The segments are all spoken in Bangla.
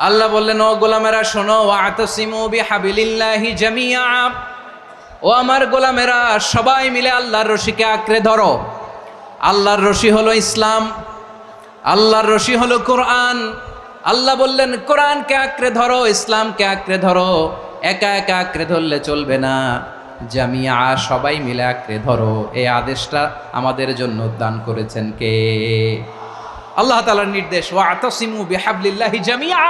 আল্লাহ বললেন, ও গোলামেরা শোনো, ওয়াতাসিমু বিহাবিলিল্লাহি জামিআ, ও আমার গোলামেরা সবাই মিলে আল্লাহর রশিকে আঁকড়ে ধরো। আল্লাহর রশি হলো ইসলাম, আল্লাহর রশি হলো কোরআন। আল্লাহ বললেন কোরআনকে আঁকড়ে ধরো, ইসলামকে আঁকড়ে ধরো। একা একা আঁকড়ে ধরলে চলবে না, জামিয়া সবাই মিলে আঁকড়ে ধরো। এই আদেশটা আমাদের জন্য দান করেছেন কে? আল্লাহ তাআলার নির্দেশ, ওয়াতাসিমু বিহাবলিল্লাহি জামিআ,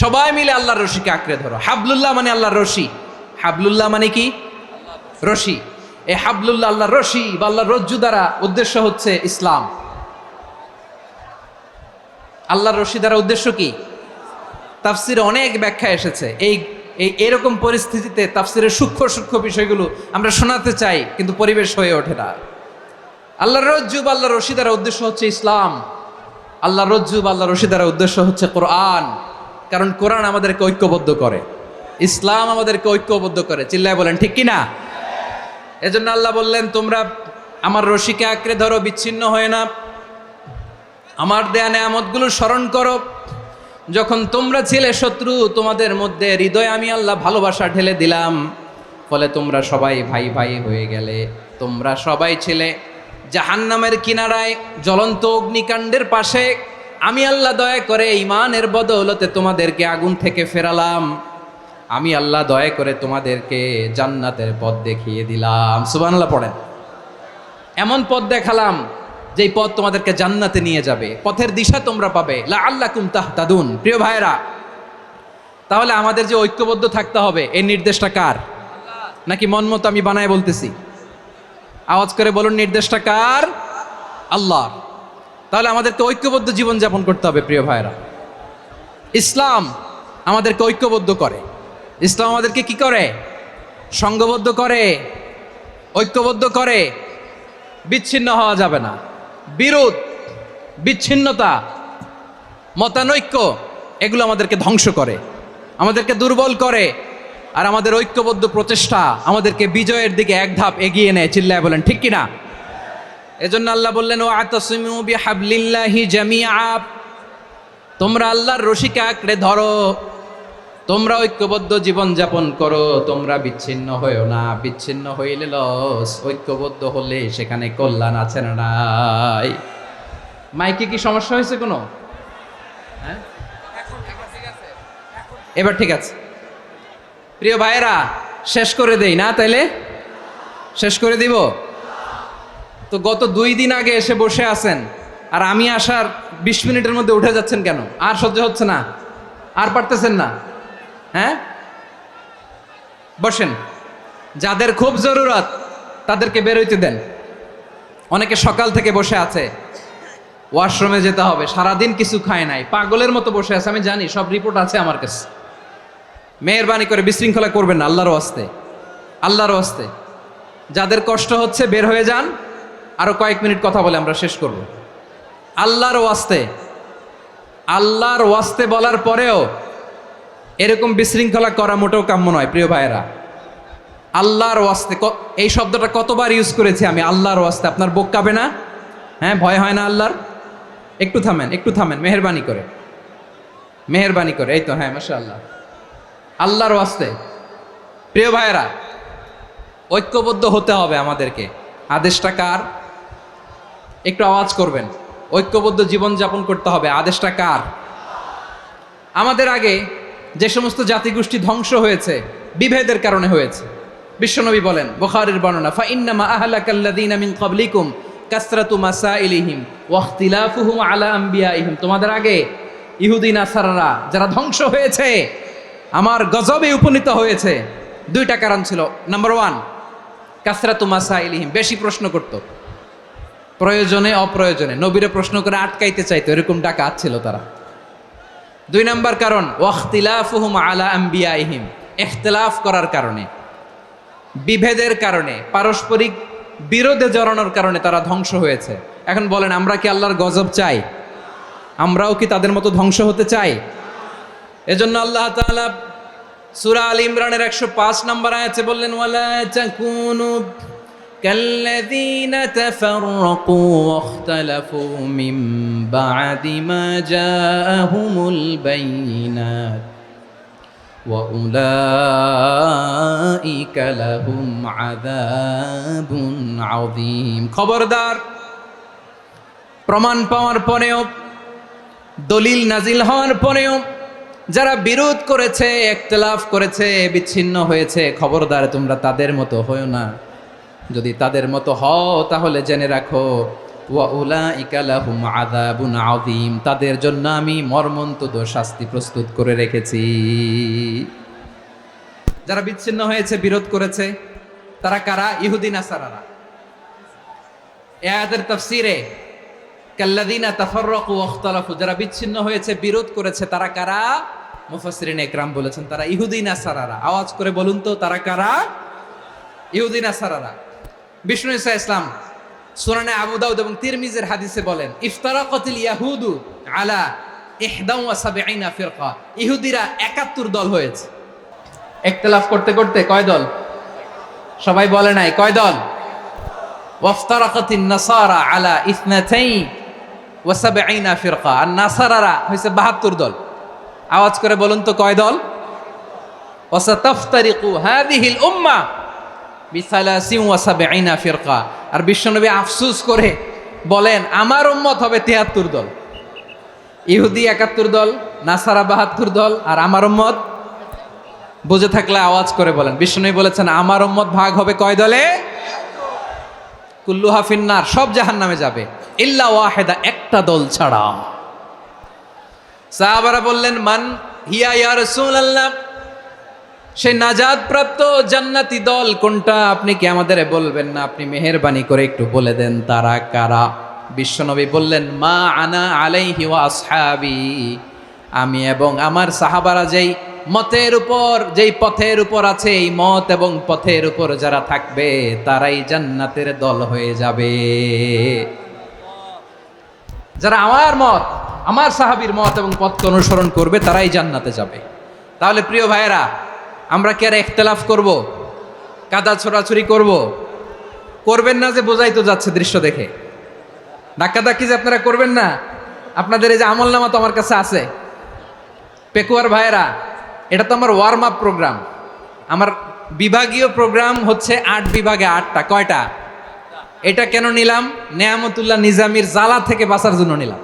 সবাই মিলে আল্লাহর রশিকে আঁকড়ে ধরো। হাবলুল্লাহ মানে আল্লাহর রশি। হাবলুল্লাহ মানে কি? রশি। এই হাবলুল্লাহ আল্লাহর রশি বা আল্লাহর রজ্জু দ্বারা উদ্দেশ্য হচ্ছে ইসলাম। আল্লাহর রশি দ্বারা উদ্দেশ্য কি? তাফসিরে অনেক ব্যাখ্যা এসেছে। এরকম পরিস্থিতিতে তাফসিরের সূক্ষ্ম সূক্ষ্ম বিষয়গুলো আমরা শোনাতে চাই, কিন্তু পরিবেশ হয়ে ওঠে না। আল্লাহর রজ্জু বা আল্লাহর রশি দ্বারা উদ্দেশ্য হচ্ছে ইসলাম। আল্লাহর রজ্জু বা আল্লাহর রশি দ্বারা উদ্দেশ্য হচ্ছে কোরআন। কারণ কোরআন আমাদেরকে ঐক্যবদ্ধ করে, ইসলাম আমাদেরকে ঐক্যবদ্ধ করে। চিল্লায় বলেন ঠিক কিনা? এজন্য আল্লাহ বললেন, তোমরা আমার রশিকে আঁকড়ে ধরো, বিচ্ছিন্ন হয়ে না। আমার দেয়া নেয়ামতগুলো স্মরণ করো। যখন তোমরা ছিলে শত্রু, তোমাদের মধ্যে হৃদয়ে আমি আল্লাহ ভালোবাসা ঢেলে দিলাম, ফলে তোমরা সবাই ভাই ভাই হয়ে গেলে। তোমরা সবাই ছিলে জাহান্নামের কিনারায়, জ্বলন্ত অগ্নিকাণ্ডের পাশে। আমি আল্লাহ দয়া করে ঈমানের বদৌলতে তোমাদেরকে আগুন থেকে ফেরালাম। আমি আল্লাহ দয়া করে তোমাদেরকে জান্নাতের পথ দেখিয়ে দিলাম। সুবহানাল্লাহ পড়েন। এমন পথ দেখালাম যেই পথ তোমাদেরকে জান্নাতে নিয়ে যাবে, পথের দিশা তোমরা পাবে। লাআল্লাকুম তাহতাদুন। প্রিয় ভাইরা, তাহলে আমাদের যে ঐক্যবদ্ধ থাকতে হবে, এই নির্দেশটা কার? নাকি মন মতো আমি বানায় বলতেছি? আওয়াজ করে বলুন, নির্দেশটা কার? আল্লাহর। তাহলে আমাদেরকে ঐক্যবদ্ধ জীবনযাপন করতে হবে। প্রিয় ভাইরা, ইসলাম আমাদেরকে ঐক্যবদ্ধ করে। ইসলাম আমাদেরকে কি করে? সংঘবদ্ধ করে, ঐক্যবদ্ধ করে। বিচ্ছিন্ন হওয়া যাবে না। বিরোধ, বিচ্ছিন্নতা, মতানৈক্য, এগুলো আমাদেরকে ধ্বংস করে, আমাদেরকে দুর্বল করে। আর আমাদের ঐক্যবদ্ধ প্রচেষ্টা আমাদেরকে বিজয়ের দিকে এক ধাপ এগিয়ে নেয়। চিল্লায় বলেন ঠিক কিনা? এজন্য আল্লাহ বললেন, ওয়াতাসিমু বিহাবলিল্লাহি জামিআ, তোমরা আল্লাহর রশিকে আঁকড়ে ধরো, তোমরা ঐক্যবদ্ধ জীবন যাপন করো, তোমরা বিচ্ছিন্ন হয়েও না। বিচ্ছিন্ন হইলে লস, ঐক্যবদ্ধ হলে সেখানে কল্যাণ আছে না নাই? মাইকে কি সমস্যা হয়েছে কোনো? হ্যাঁ, এবার ঠিক আছে। প্রিয় ভাইয়েরা, শেষ করে দেই না? তাইলে শেষ করে দিব তো। গত 2 দিন আগে এসে বসে আছেন, আর আমি আসার 20 মিনিটের মধ্যে উঠে যাচ্ছেন কেন? আর সহ্য হচ্ছে না? আর পারতেছেন না? হ্যাঁ, বসেন। যাদের খুব জরুরত তাদেরকে বের হইতে দেন। অনেকে সকাল থেকে বসে আছে, ওয়াশরুমে যেতে হবে, সারাদিন কিছু খায় নাই, পাগলের মতো বসে আছে। আমি জানি, সব রিপোর্ট আছে আমার কাছে। মেহেরবানি করে বিশৃঙ্খলা করবেন না, আল্লাহর ওয়াস্তে, আল্লাহর ওয়াস্তে। যাদের কষ্ট হচ্ছে বের হয়ে যান। আরো কয়েক মিনিট কথা বলে আমরা শেষ করব। আল্লাহর ওয়াস্তে, আল্লাহর ওয়াস্তে বলার পরেও এরকম বিশৃঙ্খলা করা মোটেও কাম্য নয়। প্রিয় ভাইয়েরা, আল্লাহর ওয়াস্তে, এই শব্দটা কতবার ইউজ করেছি আমি, আল্লাহর ওয়াস্তে। আপনার বুক কাঁপে না? হ্যাঁ, ভয় হয় না আল্লাহর? একটু থামেন, একটু থামেন, মেহেরবানি করে, মেহেরবানি করে। এই তো, হ্যাঁ, মাশাআল্লাহ। আল্লাহর ওয়াস্তে প্রিয় ভাইয়েরা, ঐক্যবদ্ধ হতে হবে আমাদেরকে। আদেশটা কার? একটু আওয়াজ করবেন। ঐক্যবদ্ধ জীবনযাপন করতে হবে। আদেশটা কার? আমাদের আগে যে সমস্ত জাতিগোষ্ঠী ধ্বংস হয়েছে, বিভেদের কারণে হয়েছে। বিশ্বনবী বলেন, বুখারীর বর্ণনা, ফাইন্নামা আহলাকাল্লাযীনা মিন ক্বাবলিকুম কাসরাতু মাসাইলিহিম ওয়া ইখতিলাফুহুম আলা আম্বিয়াইহিম। তোমাদের আগে ইহুদি নাসারারা যারা ধ্বংস হয়েছে, আমার গজবে উপনীত হয়েছে, 2টা কারণ ছিল। নাম্বার 1, কাসরাতু মাসাইলিহিম, বেশি প্রশ্ন করত, প্রয়োজনে অপ্রয়োজনে নবীরে প্রশ্ন করে আটকাইতে চাইতো, এরকম ডাকাত ছিল তারা। 2 নাম্বার কারণ, ওয়াখতিলাফুহুম আলা আম্বিয়াইহিম, ইখতিলাফ করার কারণে, বিভেদের কারণে, পারস্পরিক বিরোধে জড়ানোর কারণে তারা ধ্বংস হয়েছে। এখন বলেন, আমরা কি আল্লাহর গজব চাই? আমরাও কি তাদের মতো ধ্বংস হতে চাই? এজন্য আল্লাহ তাআলা সূরা আল ইমরানের 105 নম্বর আয়াতে বললেন, ওয়ালা তাকুনু كالذين تفرقوا واختلفوا من بعد ما جاءهم البينات وأولئك لهم عذاب عظيم খবরদার প্রমাণ পাওয়ার পরেও দলিল নাজিল হওয়ার পরেও যারা বিরোধ করেছে, ইখতিলাফ করেছে, বিচ্ছিন্ন হয়েছে, খবরদার তোমরা তাদের মতো হয়ো না। যদি তাদের মতো হও তাহলে জেনে রাখো ওয়া উলাইকা লাহুম আযাবুন আযীম, তাদের জন্য আমি মর্মন্তুদ শাস্তি প্রস্তুত করে রেখেছি। যারা বিচ্ছিন্ন হয়েছে, বিরোধ করেছে, তারা কারা? ইহুদি নাসারারা। এই আয়াতের তাফসীরে কাল্লাযীনা তাফাররাকু ওয়া ইখতালাফু, যারা বিচ্ছিন্ন হয়েছে, বিরোধ করেছে, তারা কারা? মুফাসসিরিন ইকরাম বলেছেন তারা ইহুদি নাসারারা। আওয়াজ করে বলুন তো তারা কারা? ইহুদি নাসারারা। বিষ্ণু ঈসা ইসলাম সুনানে আবু দাউদ এবং তিরমিজির হাদিসে বলেন ইফতারাকাতিল ইয়াহুদু আলা 71 ফিরকা, ইহুদিরা 71 দল হয়েছে। ইখতিলাফ করতে করতে কয় দল? সবাই বলে নাই কয় দল? ওয়াফতারাকাতিন নাসারা আলা 72 ফিরকা, আর নাসারারা হইছে 72 দল। আওয়াজ করে বলুন তো কয় দল? ওয়াসাতাফতারিকু হাযিহিল উম্মাহ বি73 ফিরকা, আর বিশ্বনবী আফসোস করে বলেন আমার উম্মত হবে 73 দল। ইহুদি 71 দল, নাসারা 72 দল, আর আমার উম্মত বুঝে থাকলে আওয়াজ করে বলেন। বিশ্বনবী বলেছেন আমার উম্মত ভাগ হবে কয় দলে? কুল্লুহা ফিন্নার, সব জাহান্নামে যাবে, ইল্লা ওয়াহিদা, একটা দল ছাড়া। সাহাবারা বললেন মান হিয়া ইয়া রাসূলুল্লাহ, সেই নাজাত প্রাপ্ত জান্নাতি দল কোনটা? আপনি কি আমাদের বলবেন না? আপনি মেহেরবানি করে একটু বলে দেন তারা কারা। বিশ্বনবী বললেন মা আনা আলাইহি ওয়া আসহাবি, আমি এবং আমার সাহাবারা যেই মতের উপর, যেই পথের উপর আছে, এই মত এবং পথের উপর যারা থাকবে তারাই জান্নাতের দল হয়ে যাবে। যারা আমার মত, আমার সাহাবীর মত এবং পথকে অনুসরণ করবে তারাই জান্নাতে যাবে। তাহলে প্রিয় ভাইয়েরা, আমরা কি আর ইখতিলাফ করব? কাদা ছোড়াছুরি করব? করবেন না যে বোঝাই তো যাচ্ছে দৃশ্য দেখে। ধাক্কাধাক্কি যে আপনারা করবেন না। আপনাদের এই যে আমলনামা তো আমার কাছে আছে। পেকুয়ার ভাইয়েরা, এটা তো আমার ওয়ার্ম আপ প্রোগ্রাম। আমার বিভাগীয় প্রোগ্রাম হচ্ছে 8 বিভাগে 8টা। কয়টা? এটা কেন নিলাম? নেয়ামতুল্লাহ নিজামীর জ্বালা থেকে বাঁচার জন্য নিলাম।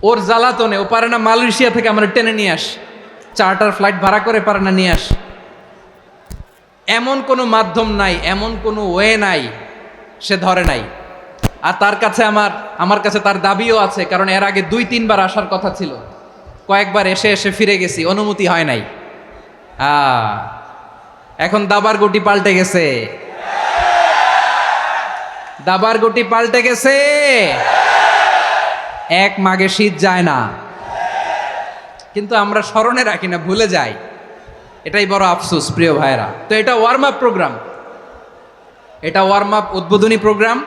ওর জ্বালাতনে ও পারে না মালয়েশিয়া থেকে আমরা টেনে নিয়ে আস, চার্টার ফ্লাইট ভাড়া করে পারে না নিয়ে আস। এমন কোনো মাধ্যম নাই, এমন কোনো ওয়ে নাই সে ধরে নাই। আর তার কাছে আমার কাছে তার দাবিও আছে, কারণ এর আগে 2-3 বার আসার কথা ছিল। কয়েকবার এসে এসে ফিরে গেছি, অনুমতি হয় নাই। এখন দাবার গুটি পাল্টে গেছে, দাবার গুটি পাল্টে গেছে। এক মাঘে শীত যায় না, কিন্তু আমরা স্মরণে রাখি না, ভুলে যাই। এটাই বড় আফসোস প্রিয় ভাইরা। তো এটা ওয়ার্ম আপ প্রোগ্রাম, এটা ওয়ার্ম আপ উদ্বোধনী প্রোগ্রাম,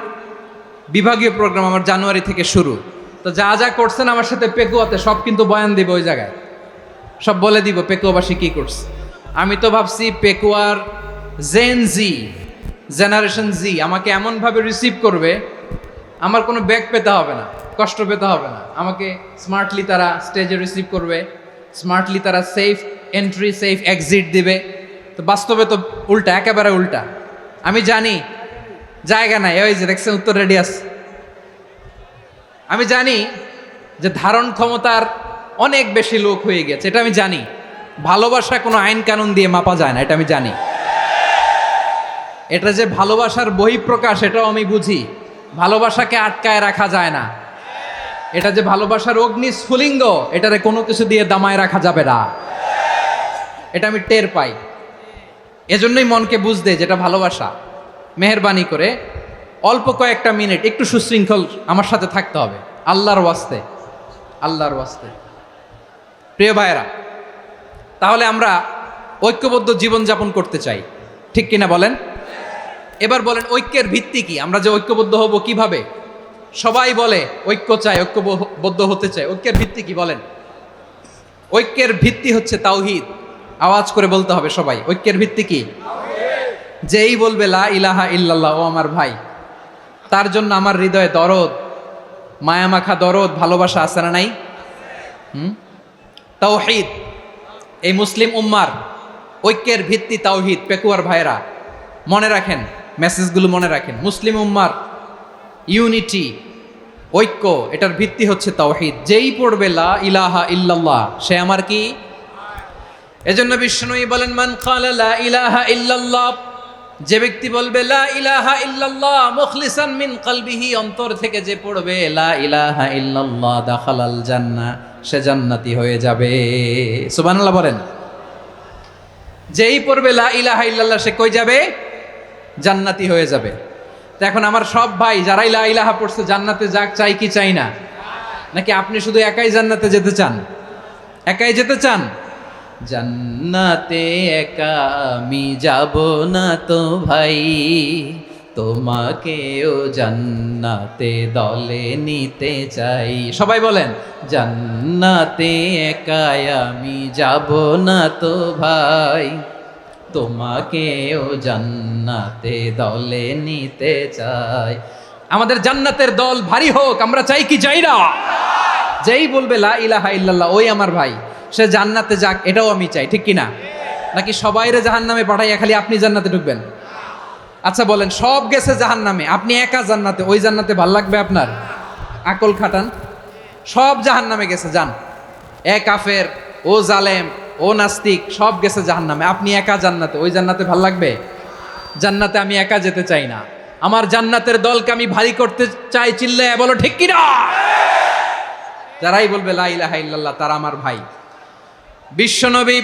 বিভাগীয় প্রোগ্রাম আমার জানুয়ারি থেকে শুরু। তো যা যা করছেন আমার সাথে পেকুয়াতে সব কিন্তু বয়ান দিব, ওই জায়গায় সব বলে দিব পেকুয়াবাসী কি করছে। আমি তো ভাবছি পেকুয়ার জেনারেশন জি আমাকে এমনভাবে রিসিভ করবে, আমার কোনো ব্যাক পেতে হবে না, কষ্ট পেতে হবে না। আমাকে স্মার্টলি তারা স্টেজে রিসিভ করবে, স্মার্টলি তারা সেফ এন্ট্রি, সেফ এক্সিট দিবে। তো বাস্তবে তো উল্টা, একেবারে উল্টা। আমি জানি জায়গা নাই, ওই যে দেখছেন উত্তর রেডি আছে। আমি জানি যে ধারণ ক্ষমতার অনেক বেশি লোক হয়ে গেছে, এটা আমি জানি। ভালোবাসা কোনো আইন কানুন দিয়ে মাপা যায় না, এটা আমি জানি। এটা যে ভালোবাসার বহিঃপ্রকাশ এটাও আমি বুঝি। ভালোবাসাকে আটকায় রাখা যায় না। এটা যে ভালোবাসার অগ্নি স্ফুলিঙ্গ, এটারে কোনো কিছু দিয়ে দামায় রাখা যাবে না, এটা আমি টের পাই। এজন্যই মনকে বুঝতে যেটা ভালোবাসা। মেহেরবানি করে অল্প কয়েকটা মিনিট একটু সুশৃঙ্খল আমার সাথে থাকতে হবে, আল্লাহর ওয়াস্তে, আল্লাহর ওয়াস্তে। প্রিয় ভাইয়েরা, তাহলে আমরা ঐক্যবদ্ধ জীবনযাপন করতে চাই, ঠিক কিনা বলেন? এবার বলেন ঐক্যের ভিত্তি কি? আমরা যে ঐক্যবদ্ধ হব কিভাবে? সবাই বলে ঐক্য চাই, ঐক্যবদ্ধ হতে চাই। ঐক্যের ভিত্তি কি বলেন? ঐক্যের ভিত্তি হচ্ছে তাওহীদ। আওয়াজ করে বলতে হবে সবাই, ঐক্যের ভিত্তি কি? যেই বলবে লা ইলাহা ইল্লাল্লাহ, ও আমার ভাই, তার জন্য আমার হৃদয়ে দরদ, মায়ামাখা দরদ, ভালোবাসা আছে না নাই? তাওহীদ, এই মুসলিম উম্মার ঐক্যের ভিত্তি তাওহীদ। পেকুয়ার ভাইরা মনে রাখেন, মেসেজগুলো মনে রাখেন। মুসলিম উম্মার ইউনিটি, ঐক্য, এটার ভিত্তি হচ্ছে তাওহীদ। যেই পড়বে লা ইলাহা ইল্লাল্লাহ, সে আমার কি? এজন্য বিষ্ণুই বলেন, মান ক্বালা লা ইলাহা ইল্লাল্লাহ, যে ব্যক্তি বলবে লা ইলাহা ইল্লাল্লাহ মুখলিসান মিন কলবিহি, অন্তর থেকে যে পড়বে লা ইলাহা ইল্লাল্লাহ, দাখালাল জান্নাহ, সে জান্নাতি হয়ে যাবে। সুবহানাল্লাহ বলেন। যেই পড়বে লা ইলাহা ইল্লাল্লাহ, সে কই যাবে? জান্নাতি হয়ে যাবে। তো এখন আমার সব ভাই যারাই লা ইলাহা পড়ছে জান্নাতে যাক, চাই কি চাই না? নাকি আপনি শুধু একাই জান্নাতে যেতে চান? একাই যেতে চান? জান্নাতে একা আমি যাব না তো ভাই, তোমাকেও জান্নাতে দলে নিতে চাই। সবাই বলেন, জান্নাতে একা আমি যাব না তো ভাই, তোমাকেও জান্নাতে দলে নিতে চাই। আমাদের জান্নাতের দল ভারী হোক, আমরা চাই কি চাই না? যেই বলবে লা ইলাহা ইল্লাল্লাহ, ওই আমার ভাই, সে জান্নাতে যাক, এটাও আমি চাই, ঠিক কিনা? নাকি সবাইরে জাহান্নামে পাঠাইয়া খালি আপনি জান্নাতে ঢুকবেন? আচ্ছা বলেন, সব গেছে জাহান্নামে, আপনি একা জান্নাতে, ওই জান্নাতে ভাল লাগবে আপনার? আকল খাটান। সব জাহান্নামে গেছে, যান। এ কাফের, ও জালেম, ও নাস্তিক, সব গেছে জাহান্নামে, আপনি একা জান্নাতে, ওই জান্নাতে ভাল লাগবে? জান্নাতে আমি একা যেতে চাই না, আমার জান্নাতের দলকে আমি ভারী করতে চাই। চিল্লায় বলো ঠিক কিনা? যারাই বলবে লা ইলাহা ইল্লাল্লাহ, তারা আমার ভাই। বিশ্বনবী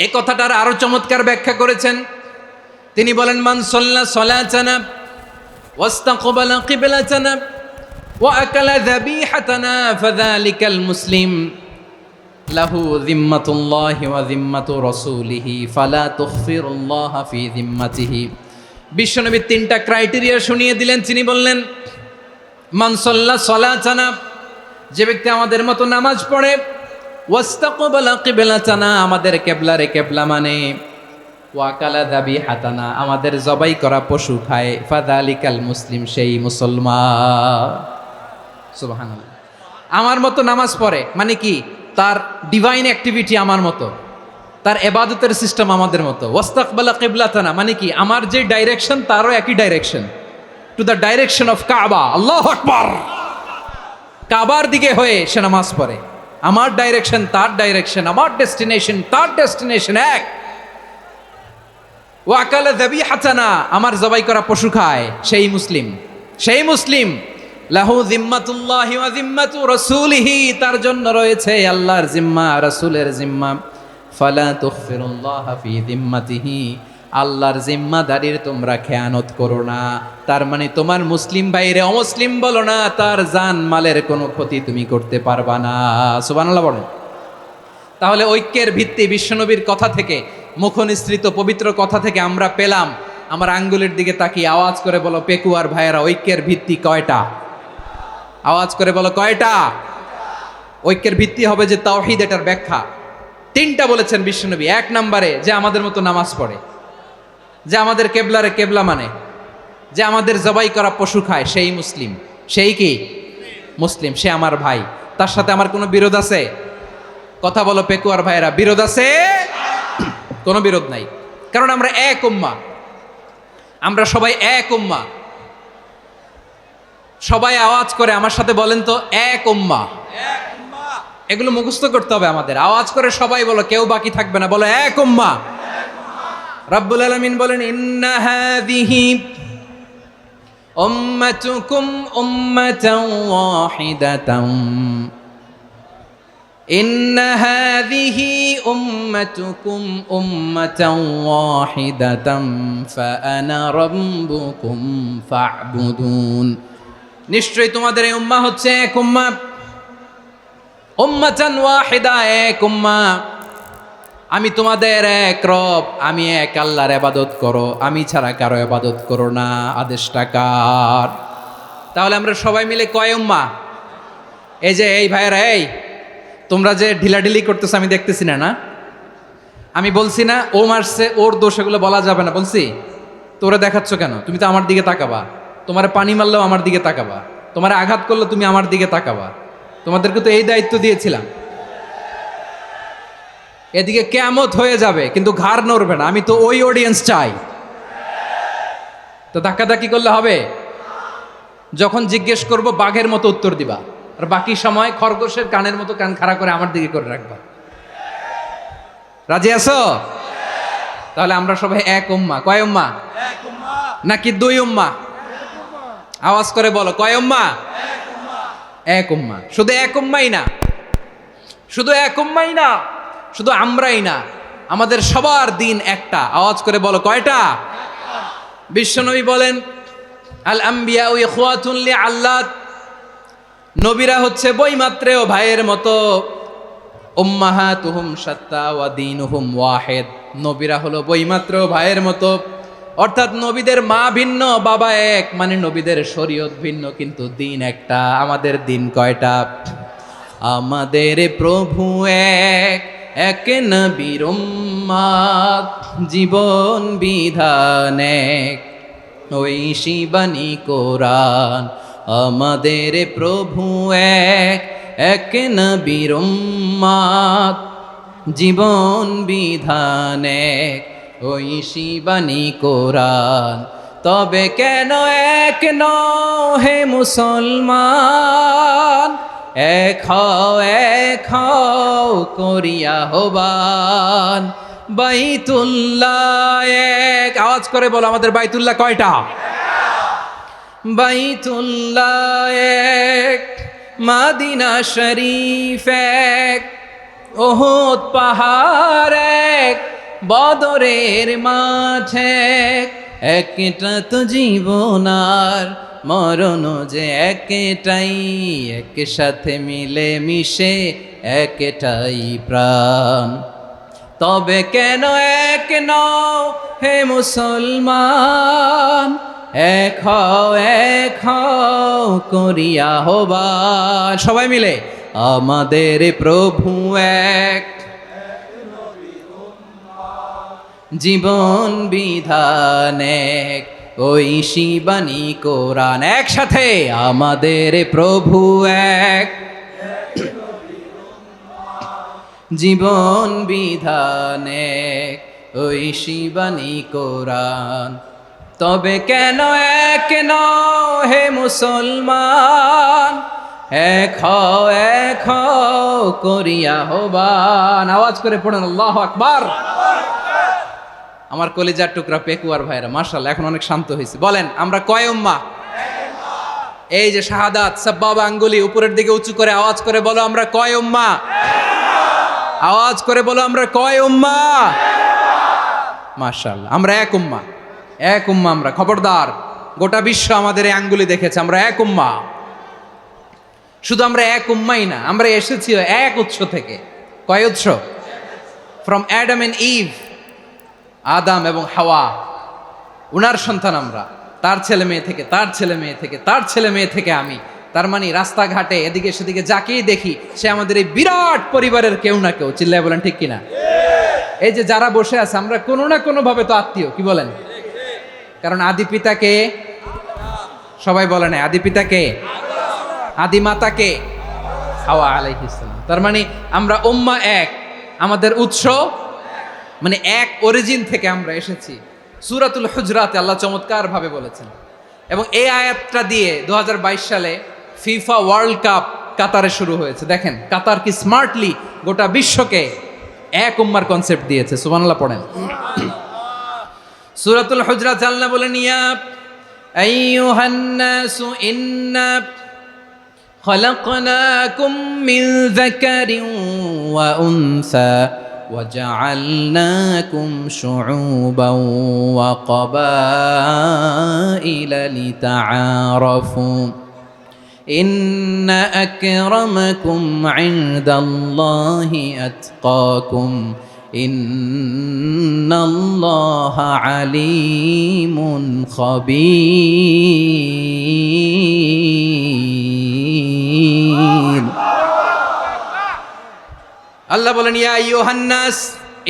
এ কথাটার আরো চমৎকার ব্যাখ্যা করেছেন। তিনি বলেন, মান সাল্লা সালাতানা ওয়াস্তাকবালা কিবলাতানা ওয়া আকালা যাবিহাতানা ফাযালিকাল মুসলিম লাহু যিম্মাতুল্লাহি ওয়া যিম্মাতু রাসূলিহি ফালা তুখফিরুল্লাহা ফি যিম্মাতিহি। বিশ্বনবী তিনটা ক্রাইটেরিয়া শুনিয়ে দিলেন। তিনি বললেন, মান সাল্লা সালাতানা, যে ব্যক্তি আমাদের মতো নামাজ পড়ে, ওয়াস্তাকবালা কিবলাতানা, আমাদের কিবলারে কিবলা মানে, ওয়াকালা যাবিহাতানা, আমাদের জবাই করা পশু খায়, ফাযালিকাল মুসলিম, সেই মুসলমান। সুবহানাল্লাহ। আমার মতো নামাজ পড়ে মানে কি? তার ডিভাইন অ্যাক্টিভিটি আমার মতো, তার ইবাদতের সিস্টেম আমাদের মতো। ওয়াস্তাকবালা কিবলাতানা মানে কি? আমার যে ডাইরেকশন, তারও একই direction, to the direction of কাবা। আল্লাহু আকবার। কাবার দিকে হয়ে সে নামাজ পড়ে। আমার ডাইরেকশন, তার ডাইরেকশন, আমার ডেস্টিনেশন, তার ডেস্টিনেশন এক। ওয়াকালা যাবিহাতানা, আমার জবাই করা পশু খায়, সেই মুসলিম, সেই মুসলিম। লাহু যিম্মাতুল্লাহি ওয়া যিম্মাতু রাসূলিহি, তার জন্য রয়েছে আল্লাহর জিম্মা, রাসূলের জিম্মা। ফালা তুখফিরুল্লাহা ফি যিম্মাতিহি, আল্লাহর জিম্মাদারির তোমরা খেয়ানত করো না। তার মানে তোমার মুসলিম ভাইরে অমুসলিম বলো না, তার জান মালের কোনো ক্ষতি তুমি করতে পারবা না। সুবহানাল্লাহ বলেন। তাহলে ঐক্যের ভিত্তি বিশ্বনবীর কথা থেকে, মুখনিসৃত পবিত্র কথা থেকে আমরা পেলাম। আমার আঙ্গুলের দিকে তাকিয়ে আওয়াজ করে বলো, পেকুয়ার ভাইয়েরা, ঐক্যের ভিত্তি কয়টা? আওয়াজ করে বলো, কয়টা? ঐক্যের ভিত্তি হবে যে তাওহীদ, এটার ব্যাখ্যা তিনটা বলেছেন বিশ্বনবী। এক নম্বরে, যে আমাদের মতো নামাজ পড়ে, যে আমাদের কেবলারে কেবলা মানে, যে আমাদের জবাই করা পশু খায়, সেই মুসলিম। সেই কি? মুসলিম, সে আমার ভাই। তার সাথে আমার কোনো বিরোধ আছে? কথা বলো পেকুয়ার ভাইরা, বিরোধ আছে? কোনো বিরোধ নাই, কারণ আমরা এক উম্মাহ, আমরা সবাই এক উম্মাহ। সবাই আওয়াজ করে আমার সাথে বলেন তো, এক উম্মাহ। এগুলো মুখস্থ করতে হবে আমাদের। আওয়াজ করে সবাই বলো, কেউ বাকি থাকবে না, বলো এক উম্মাহ। রাব্বুল আলামিন বলেন, ইন্না হাযিহি উম্মাতুকুম উম্মাতান ওয়াহিদাতান, ইন্না হাযিহি উম্মাতুকুম উম্মাতান ওয়াহিদাতান ফাআনা রাব্বুকুম ফা'বুদুন। নিশ্চয়ই তোমাদের এই উম্মাহ হচ্ছে এক উম্মাহ, উম্মাতান ওয়াহিদা, এক উম্মাহ। আমি তোমাদের এক রব, আমি এক আল্লাহর ইবাদত করো, আমি ছাড়া কারো ইবাদত করো না। আদেশটা কার? তাহলে আমরা সবাই মিলে কয় উম্মাহ? এই যে এই ভাইয়েরা, এই তোমরা যে ঢিলাঢিলি করতেছো আমি দেখতেছি না, না? আমি বলছি না ও মারছে ওর দোষ, এগুলো বলা যাবে না বলছি? তোরা দেখাচ্ছ কেন? তুমি তো আমার দিকে তাকাবা। তোমার পানি মারলেও আমার দিকে তাকাবা, তোমার আঘাত করলে তুমি আমার দিকে তাকাবা। তোমাদেরকে তো এই দায়িত্ব দিয়েছিলাম। এদিকে কেয়ামত হয়ে যাবে কিন্তু ঘাড় নড়বে না, আমি তো ওই অডিয়েন্স চাই। তো ধাক্কাধাক্কি করলে হবে? যখন জিজ্ঞেস করব বাঘের মতো উত্তর দিবা, আর বাকি সময় খরগোশের কানের মতো কান খাড়া করে আমার দিকে করে রাখবা। রাজি আছো? তাহলে আমরা সবাই এক উম্মা। কয় উম্মা? নাকি দুই উম্মা? আওয়াজ করে বলো, কয় উম্মা? এক উম্মা। শুধু এক উম্মাই না, শুধু এক উম্মাই না, শুধু আমরাই না, আমাদের সবার দিন একটা। আওয়াজ করে বলো, কয়টা? বিশ্বনবী বলেন, আল আম্বিয়া ইখওয়াতুন লিআল্লাত, নবীরা হচ্ছে বইমাত্রেও ভাইয়ের মতো। উম্মাহাতুহুম শাত্তা ওয়া দীনুহুম ওয়াহিদ, নবীরা হলো বইমাত্রেও ভাইয়ের মতো। অর্থাৎ নবীদের মা ভিন্ন, বাবা এক, মানে নবীদের শরীয়ত ভিন্ন, কিন্তু দিন একটা। আমাদের দিন কয়টা? আমাদের প্রভু এক, এক নবীর উম্মাত, জীবন বিধান এক, ওই শিবানী কোরআন। আমাদের প্রভু এক, এক নবীর উম্মাত, জীবন বিধান এক, ওই শিবানী কোরআন। তবে কেন এক নও হে মুসলমান, এক হও করিয়া হবান। বাইতুল্লাহ এক, আওয়াজ করে বলো, আমাদের বাইতুল্লাহ কয়টা? বাইতুল্লাহ এক, মাদিনা শরীফ এক, ওহুদ পাহাড় এক, বদরের মাঠ এক। একটা তো জীবন আর মরণ যে একটাই, একসাথে মিলে মিশে একটাই প্রাণ। তবে কেন এক নও হে মুসলমান, এক হও করিয়া হবান। সবাই মিলে, আমাদের প্রভু এক, জীবন বিধান এক, ওই শিবানী কোরআন। একসাথে, আমাদের প্রভু এক, জীবন বিধান এক, ওই শিবানী কোরআন। তবে কেন এক নও হে মুসলমান, এক হও করিয়া হবান। আওয়াজ করে পড়েন আল্লাহু আকবার। আমার কলিজার টুকরা পেকুয়ার ভাইরা মাশাআল্লাহ এখন অনেক শান্ত হয়েছে। বলেন, আমরা কয় উম্মাহ? এই যে শাহাদাত সাব্বাবা আঙ্গুলি উপরের দিকে উঁচু করে আওয়াজ করে বলো, আমরা কয় উম্মাহ? আওয়াজ করে বলো, আমরা কয় উম্মাহ? মাশাআল্লাহ, আমরা এক উম্মাহ। এক উম্মাহ আমরা। খবরদার, গোটা বিশ্ব আমাদের এই আঙ্গুলি দেখেছে, আমরা এক উম্মাহ। শুধু আমরা এক উম্মাই না, আমরা এসেছি এক উৎস থেকে। কয় উৎস? ফ্রম অ্যাডাম এন্ড ইভ, আদাম এবং হাওয়া, উনার সন্তান আমরা। তার ছেলে মেয়ে থেকে, তার ছেলে মেয়ে থেকে, তার ছেলে মেয়ে থেকে আমি। তার মানে রাস্তাঘাটে এদিকে সেদিকে যাকেই দেখি সে আমাদের এই বিরাট পরিবারের কেউ না কেউ। চিল্লায় বলেন ঠিক কিনা? এই যে যারা বসে আছে, আমরা কোনো না কোনো ভাবে তো আত্মীয়। কি বলেন? কারণ আদি পিতাকে সবাই বলে না, আদি পিতাকে, আদি মাতাকে হাওয়া আলাইহিস সালাম। তার মানে আমরা উম্মাহ এক, আমাদের উৎস মানে এক অরিজিন থেকে আমরা এসেছি। সূরাতুল হুজরাতে আল্লাহ চমৎকার ভাবে বলেছেন, এবং এই আয়াতটা দিয়ে 2022 সালে ফিফা ওয়ার্ল্ড কাপ কাতারে শুরু হয়েছে। দেখেন কাতার কি স্মার্টলি গোটা বিশ্বকে এক উম্মার কনসেপ্ট দিয়েছে। সুবহানাল্লাহ পড়েন। সূরাতুল হুজরাত আল্লাহ বলেন, ইয়া আইয়ুহান নাসু ইন্না খলাকনাকুম মিন যাকারিন ওয়া উনসা وجعلناكم شعوبا وقبائل لتعارفوا إن أكرمكم عند الله أتقاكم إن الله عليم خبير। আল্লাহ বলেন, ইয়া আইয়ুহান নাস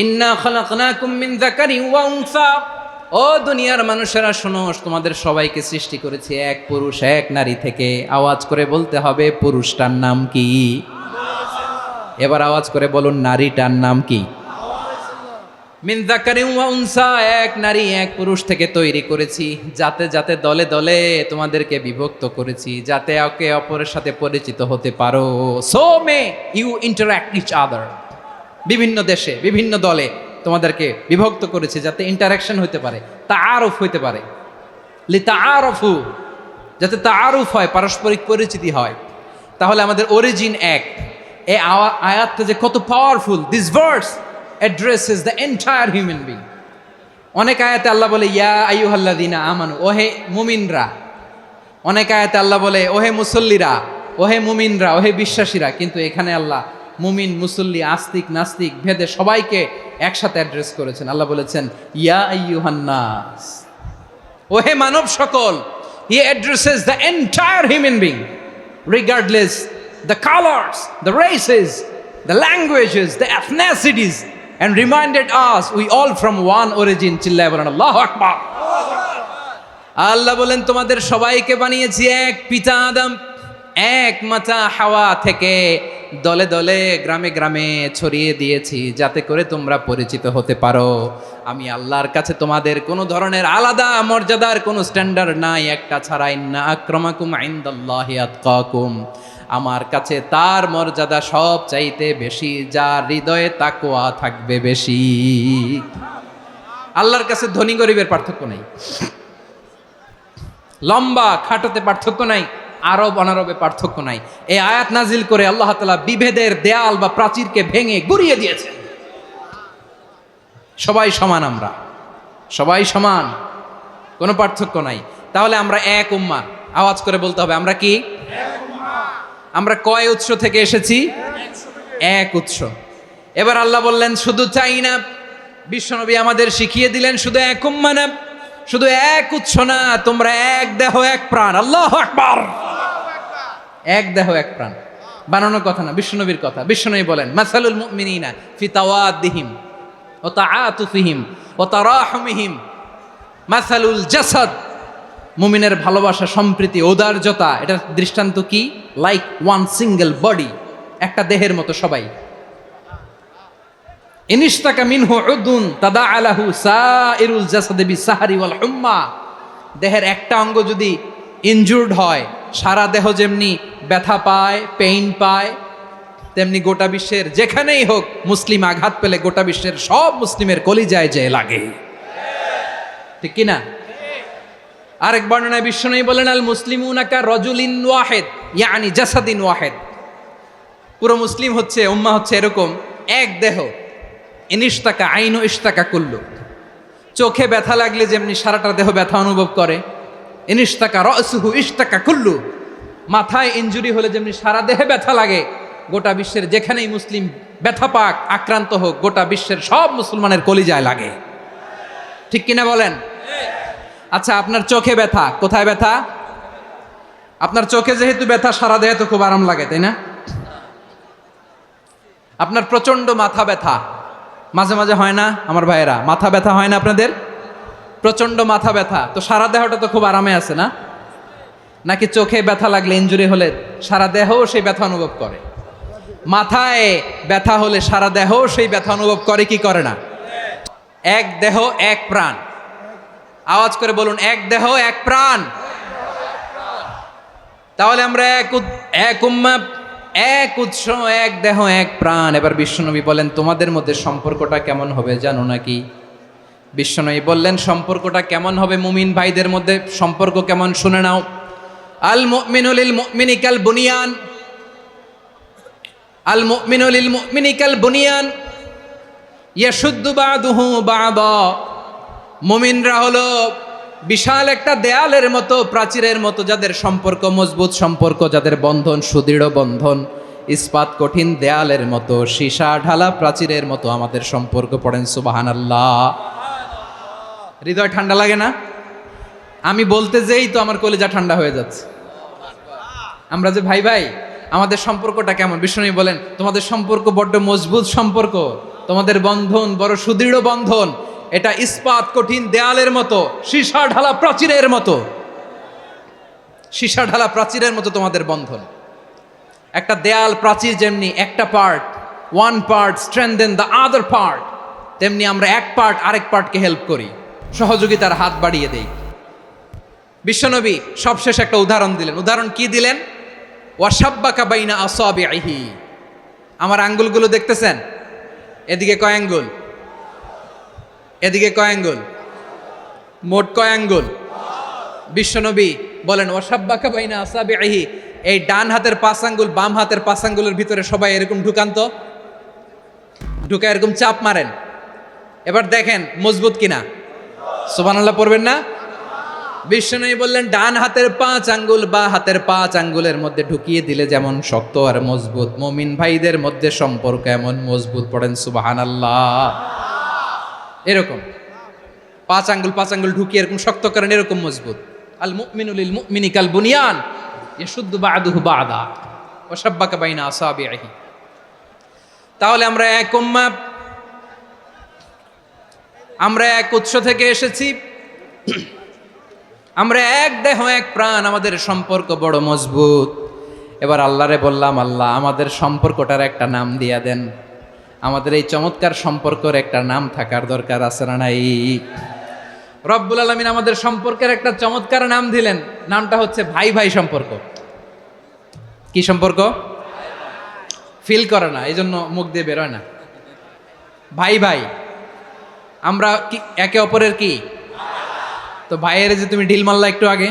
ইন্না খালাকনাকুম মিন যাকারিন ওয়া উনসা, ও দুনিয়ার মানুষেরা শোনো, তোমাদের সবাইকে সৃষ্টি করেছি এক পুরুষ এক নারী থেকে। আওয়াজ করে বলতে হবে পুরুষটার নাম কি? এবার আওয়াজ করে বলুন নারীটার নাম কি? মিন যাকারিন ওয়া উনসা, এক নারী এক পুরুষ থেকে তৈরি করেছি। যাতে যাতে দলে দলে তোমাদেরকে বিভক্ত করেছি, যাতে একে অপরের সাথে পরিচিত হতে পারো। So may you interact each other. বিভিন্ন দেশে বিভিন্ন দলে তোমাদেরকে বিভক্ত করেছে যাতে ইন্টারাকশন হতে পারে, তাআরুফ হইতে পারে। লিতাআরফু, যাতে তাআরুফ হয়, পারস্পরিক পরিচিতি হয়। তাহলে আমাদের অরিজিন এক। এই আয়াতটা যে কত powerful! This verse addresses the entire human being. অনেক আয়াতে আল্লাহ বলে ইয়া আইয়ুহাল্লাযীনা আমানু, ওহে মুমিনরা। অনেক আয়াতে আল্লাহ বলে ওহে মুসল্লিরা, ওহে মুমিনরা, ওহে বিশ্বাসীরা। কিন্তু এখানে আল্লাহ মুমিন মুসল্লি আস্তিক নাস্তিক ভেদে সবাইকে একসাথে অ্যাড্রেস করেছেন। আল্লাহ বলেছেন ইয়া আইয়ুহান নাস, ওহে মানব সকল। হি addresses the entire human being regardless the colours, the races, the languages, the এথনিসিটিস, and reminded us we all from one origin. চিল্লায় বলেন আল্লাহু আকবার। আল্লাহ বলেন তোমাদের সবাইকে বানিয়েছি এক পিতা আদম, এক মাতা হাওয়া থেকে। দলে দলে গ্রামে গ্রামে ছড়িয়ে দিয়েছি যাতে করে তোমরা পরিচিত হতে পারো। আমি আল্লাহর কাছে তোমাদের কোনো ধরনের আলাদা মর্যাদার কোনো স্ট্যান্ডার্ড নাই, একটা ছাড়া। ইন্না আক্রামাকুম ইনদাল্লাহি আতকাকুম, আমার কাছে তার মর্যাদা সব চাইতে বেশি যার হৃদয়ে তাকওয়া থাকবে বেশি। আল্লাহর কাছে ধনী গরিবের পার্থক্য নাই, লম্বা খাটোতে পার্থক্য নাই, আরব অনারবে পার্থক্য নাই। এই আয়াত নাজিল করে আল্লাহ তাআলা বিভেদের দেয়াল বা প্রাচীরকে ভেঙে গুড়িয়ে দিয়েছেন। সবাই সমান, আমরা সবাই সমান, কোনো পার্থক্য নাই। তাহলে আমরা এক উম্মাহ। আওয়াজ করে বলতে হবে আমরা কি? আমরা কয় উৎস থেকে এসেছি? এক উৎস। এবার আল্লাহ বললেন শুধু চাই না, বিশ্বনবী আমাদের শিখিয়ে দিলেন শুধু এক উম্মাহ না, শুধু এক উৎস না, তোমরা এক দেহ এক প্রাণ। আল্লাহু আকবার। এক দেহ এক প্রাণ বানানোর কথা না, বিশ্বনবীর কথা। বিশ্বনবী বলেন মাসালুল মুমিনিনা ফি তাওয়াদ্দিহিম ওয়া তাআতুফিহিম ওয়া তারাহুমিহিম মাসালুল জাসাদ। মুমিনের ভালোবাসা, সম্প্রীতি, ঔদার্যতা, এটার দৃষ্টান্ত কি? লাইক ওয়ান সিঙ্গেল বডি, একটা দেহের মতো সবাই। ইনিশতাকা মিনহু উদুন তাদাআ লাহু সাইরুল জাসাদি বিসাহরি ওয়াল হুম্মা। দেহের একটা অঙ্গ যদি ইনজুর্ড হয়, সারা দেহ যেমনি ব্যথা পায়, পেইন পায়, তেমনি গোটা বিশ্বের যেখানেই হোক মুসলিম আঘাত পেলে গোটা বিশ্বের সব মুসলিমের কলিজায় যে লাগে, ঠিক কিনা? আরেক বর্ণনায় বিশ্বনবী বলেন আল মুসলিমুনা কা রাজুলিন ওয়াহিদ ইয়ানি জাসাদিন ওয়াহিদ। পুরো মুসলিম হচ্ছে, উম্মাহ হচ্ছে এরকম এক দেহ। ইনিশতাকা আইনু ইশতাকা কুল্লু। চোখে ব্যথা লাগলে যেমনি সারাটা দেহ ব্যথা অনুভব করে, ইনিশতাকা রাসুহু ইশতাকা কুল্লু। মাথায় ইনজুরি হলে যেমনি সারা দেহে ব্যথা লাগে, গোটা বিশ্বের যেখানেই মুসলিম ব্যথা পাক, আক্রান্ত হোক, গোটা বিশ্বের সব মুসলমানের কলিজায় লাগে, ঠিক কিনা বলেন? আচ্ছা, আপনার চোখে ব্যথা, কোথায় ব্যথা? আপনার চোখে যেহেতু ব্যথা, সারা দেহে তো খুব আরাম লাগে, তাই না? আপনার প্রচন্ড মাথা ব্যথা মাঝে মাঝে হয় না আমার ভাইয়েরা? মাথা ব্যথা হয় না আপনাদের? প্রচন্ড মাথা ব্যথা, তো সারা দেহটা তো খুব আরামে আছে না? নাকি চোখে ব্যথা লাগলে, ইনজুরি হলে সারা দেহ সেই ব্যথা অনুভব করে? মাথায় ব্যথা হলে সারা দেহ সেই ব্যথা অনুভব করে কি করে না? এক দেহ এক প্রাণ। আওয়াজ করে বলুন এক দেহ এক প্রাণ। তাহলে আমরা এক উম্মাহ, এক উৎস, এক দেহ এক প্রাণ। এবার বিশ্বনবী বলেন তোমাদের মধ্যে সম্পর্কটা কেমন হবে জানো নাকি? বিশ্বনবী বললেন সম্পর্কটা কেমন হবে, মুমিন ভাইদের মধ্যে সম্পর্ক কেমন শুনে নাও। আল মুমিনু লিল মুমিনি কাল বুনিয়ান, আল মুমিনু লিল মুমিনি কাল বুনিয়ান ইয়াশুদ্দু বাদুহু বাদা। মুমিনরা হলো বিশাল একটা দেয়ালের মতো, প্রাচীরের মতো, যাদের সম্পর্ক মজবুত সম্পর্ক, যাদের বন্ধন সুদৃঢ় বন্ধন, ইস্পাত কঠিন দেয়ালের মতো, সীসা ঢালা প্রাচীরের মতো আমাদের সম্পর্ক। পড়েন সুবহানাল্লাহ। হৃদয় ঠান্ডা লাগে না? আমি বলতে যেই তো আমার কলিজা ঠান্ডা হয়ে যাচ্ছে। আমরা যে ভাই ভাই, আমাদের সম্পর্কটা কেমন? বিষ্ণু বলেন তোমাদের সম্পর্ক বড্ড মজবুত সম্পর্ক, তোমাদের বন্ধন বড় সুদৃঢ় বন্ধন, এটা ইস্পাত কঠিন দেয়ালের মতো, সীসা ঢালা প্রাচীরের মতো, সীসা ঢালা প্রাচীরের মতো তোমাদের বন্ধন। একটা দেয়াল প্রাচীর যেমনি একটা part, one part strengthen the other part, তেমনি আমরা এক পার্ট আরেক পার্টকে হেল্প করি, সহযোগিতার হাত বাড়িয়ে দেই। বিশ্বনবী সবশেষ একটা উদাহরণ দিলেন। উদাহরণ কি দিলেন? ওয়াসাব্বাকা বাইনা আসাবিহি, আমার আঙ্গুলগুলো দেখতেছেন? এদিকে কয় আঙ্গুল, এদিকে কয় আঙ্গুল, মোট কয় আঙ্গুল? বিশ্বনবী বলেন ওয়াসাব্বাকা বাইনা আসাবিহি, এই ডান হাতের 5 আঙ্গুল বাম হাতের 5 আঙ্গুলের ভিতরে সবাই এরকম ঢুকান তো, ঢুকা এরকম চাপ মারেন, এবার দেখেন মজবুত কিনা। সুবহানাল্লাহ পড়বেন না? বিশ্বনবী বললেন ডান হাতের 5 আঙ্গুল বা হাতের 5 আঙ্গুলের মধ্যে ঢুকিয়ে দিলে যেমন শক্ত আর মজবুত, মুমিন ভাইদের মধ্যে সম্পর্ক এমন মজবুত। পড়েন সুবহানাল্লাহ। এরকম 5 আঙ্গুল ঢুকিয়ে এরকম শক্ত করেন, এরকম মজবুত। আল মুমিনু লিল মুমিনি কাল বুনিয়ান ইয়াশুদ্দু বা'দুহু বা'দা ওয়া শাব্বাকা বাইনা আসাবিহি। তাহলে আমরা এক উম্মাহ, আমরা এক উৎস থেকে এসেছি, আমরা এক দেহ এক প্রাণ, আমাদের সম্পর্ক বড় মজবুত। এবার আল্লাহরে বললাম, আল্লাহ আমাদের সম্পর্কটার একটা নাম দিয়া দেন, আমাদের এই চমৎকার সম্পর্কের একটা নাম থাকার দরকার আছে না নাই? রব্বুল আলামিন আমাদের সম্পর্কের একটা চমৎকার নাম দিলেন, নামটা হচ্ছে ভাই ভাই সম্পর্ক। কি সম্পর্ক? ফিল করে না, এই জন্য মুখ দিয়ে বেরোয় না। ভাই ভাই, আমরা কি একে অপরের কি? তো ভাইয়ের যে তুমি ঢিল মারলা একটু আগে,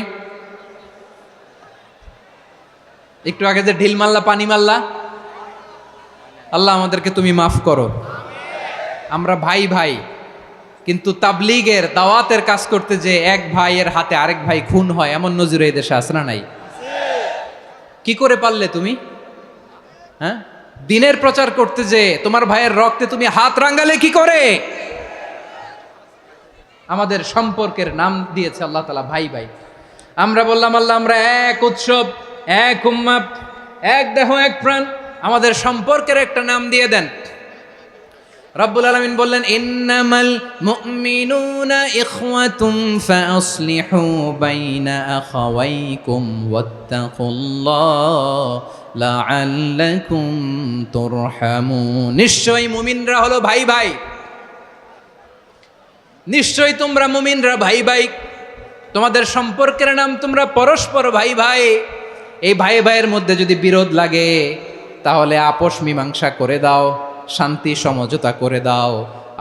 একটু আগে যে ঢিল মারলা, পানি মারলা, আল্লাহ আমাদেরকে তুমি মাফ করো। আমরা ভাই ভাই, কিন্তু তাবলীগের দাওয়াতের কাজ করতে যে এক ভাইয়ের হাতে আরেক ভাই খুন হয়, এমন নজির এই দেশে আছে না নাই? কি করে পারলে তুমি? হ্যাঁ, দিনের প্রচার করতে যে তোমার ভাইয়ের রক্তে তুমি হাত রাঙ্গালে কি করে? আমাদের সম্পর্কের নাম দিয়েছে আল্লাহ তাআলা ভাই ভাই। আমরা বললাম আল্লাহ আমরা এক উৎসব, এক উম্মাহ, এক দেহ এক প্রাণ, আমাদের সম্পর্কের একটা নাম দিয়ে দেন। রব্বুল আলামিন বললেন ইন্নামাল মুমিনুনা ইখওয়াতুম ফাসলিহু বাইনা আখাওয়াইকুম ওয়াত্তাকুল্লাহ লাআল্লাকুম তুরহামুন। নিশ্চয়ই মুমিনরা হলো ভাই ভাই, নিশ্চয়ই তোমরা মুমিনরা ভাই ভাই, তোমাদের সম্পর্কের নাম তোমরা পরস্পর ভাই ভাই। এই ভাই ভাইয়ের মধ্যে যদি বিরোধ লাগে তাহলে আপোষ মীমাংসা করে দাও, শান্তি সমঝোতা করে দাও।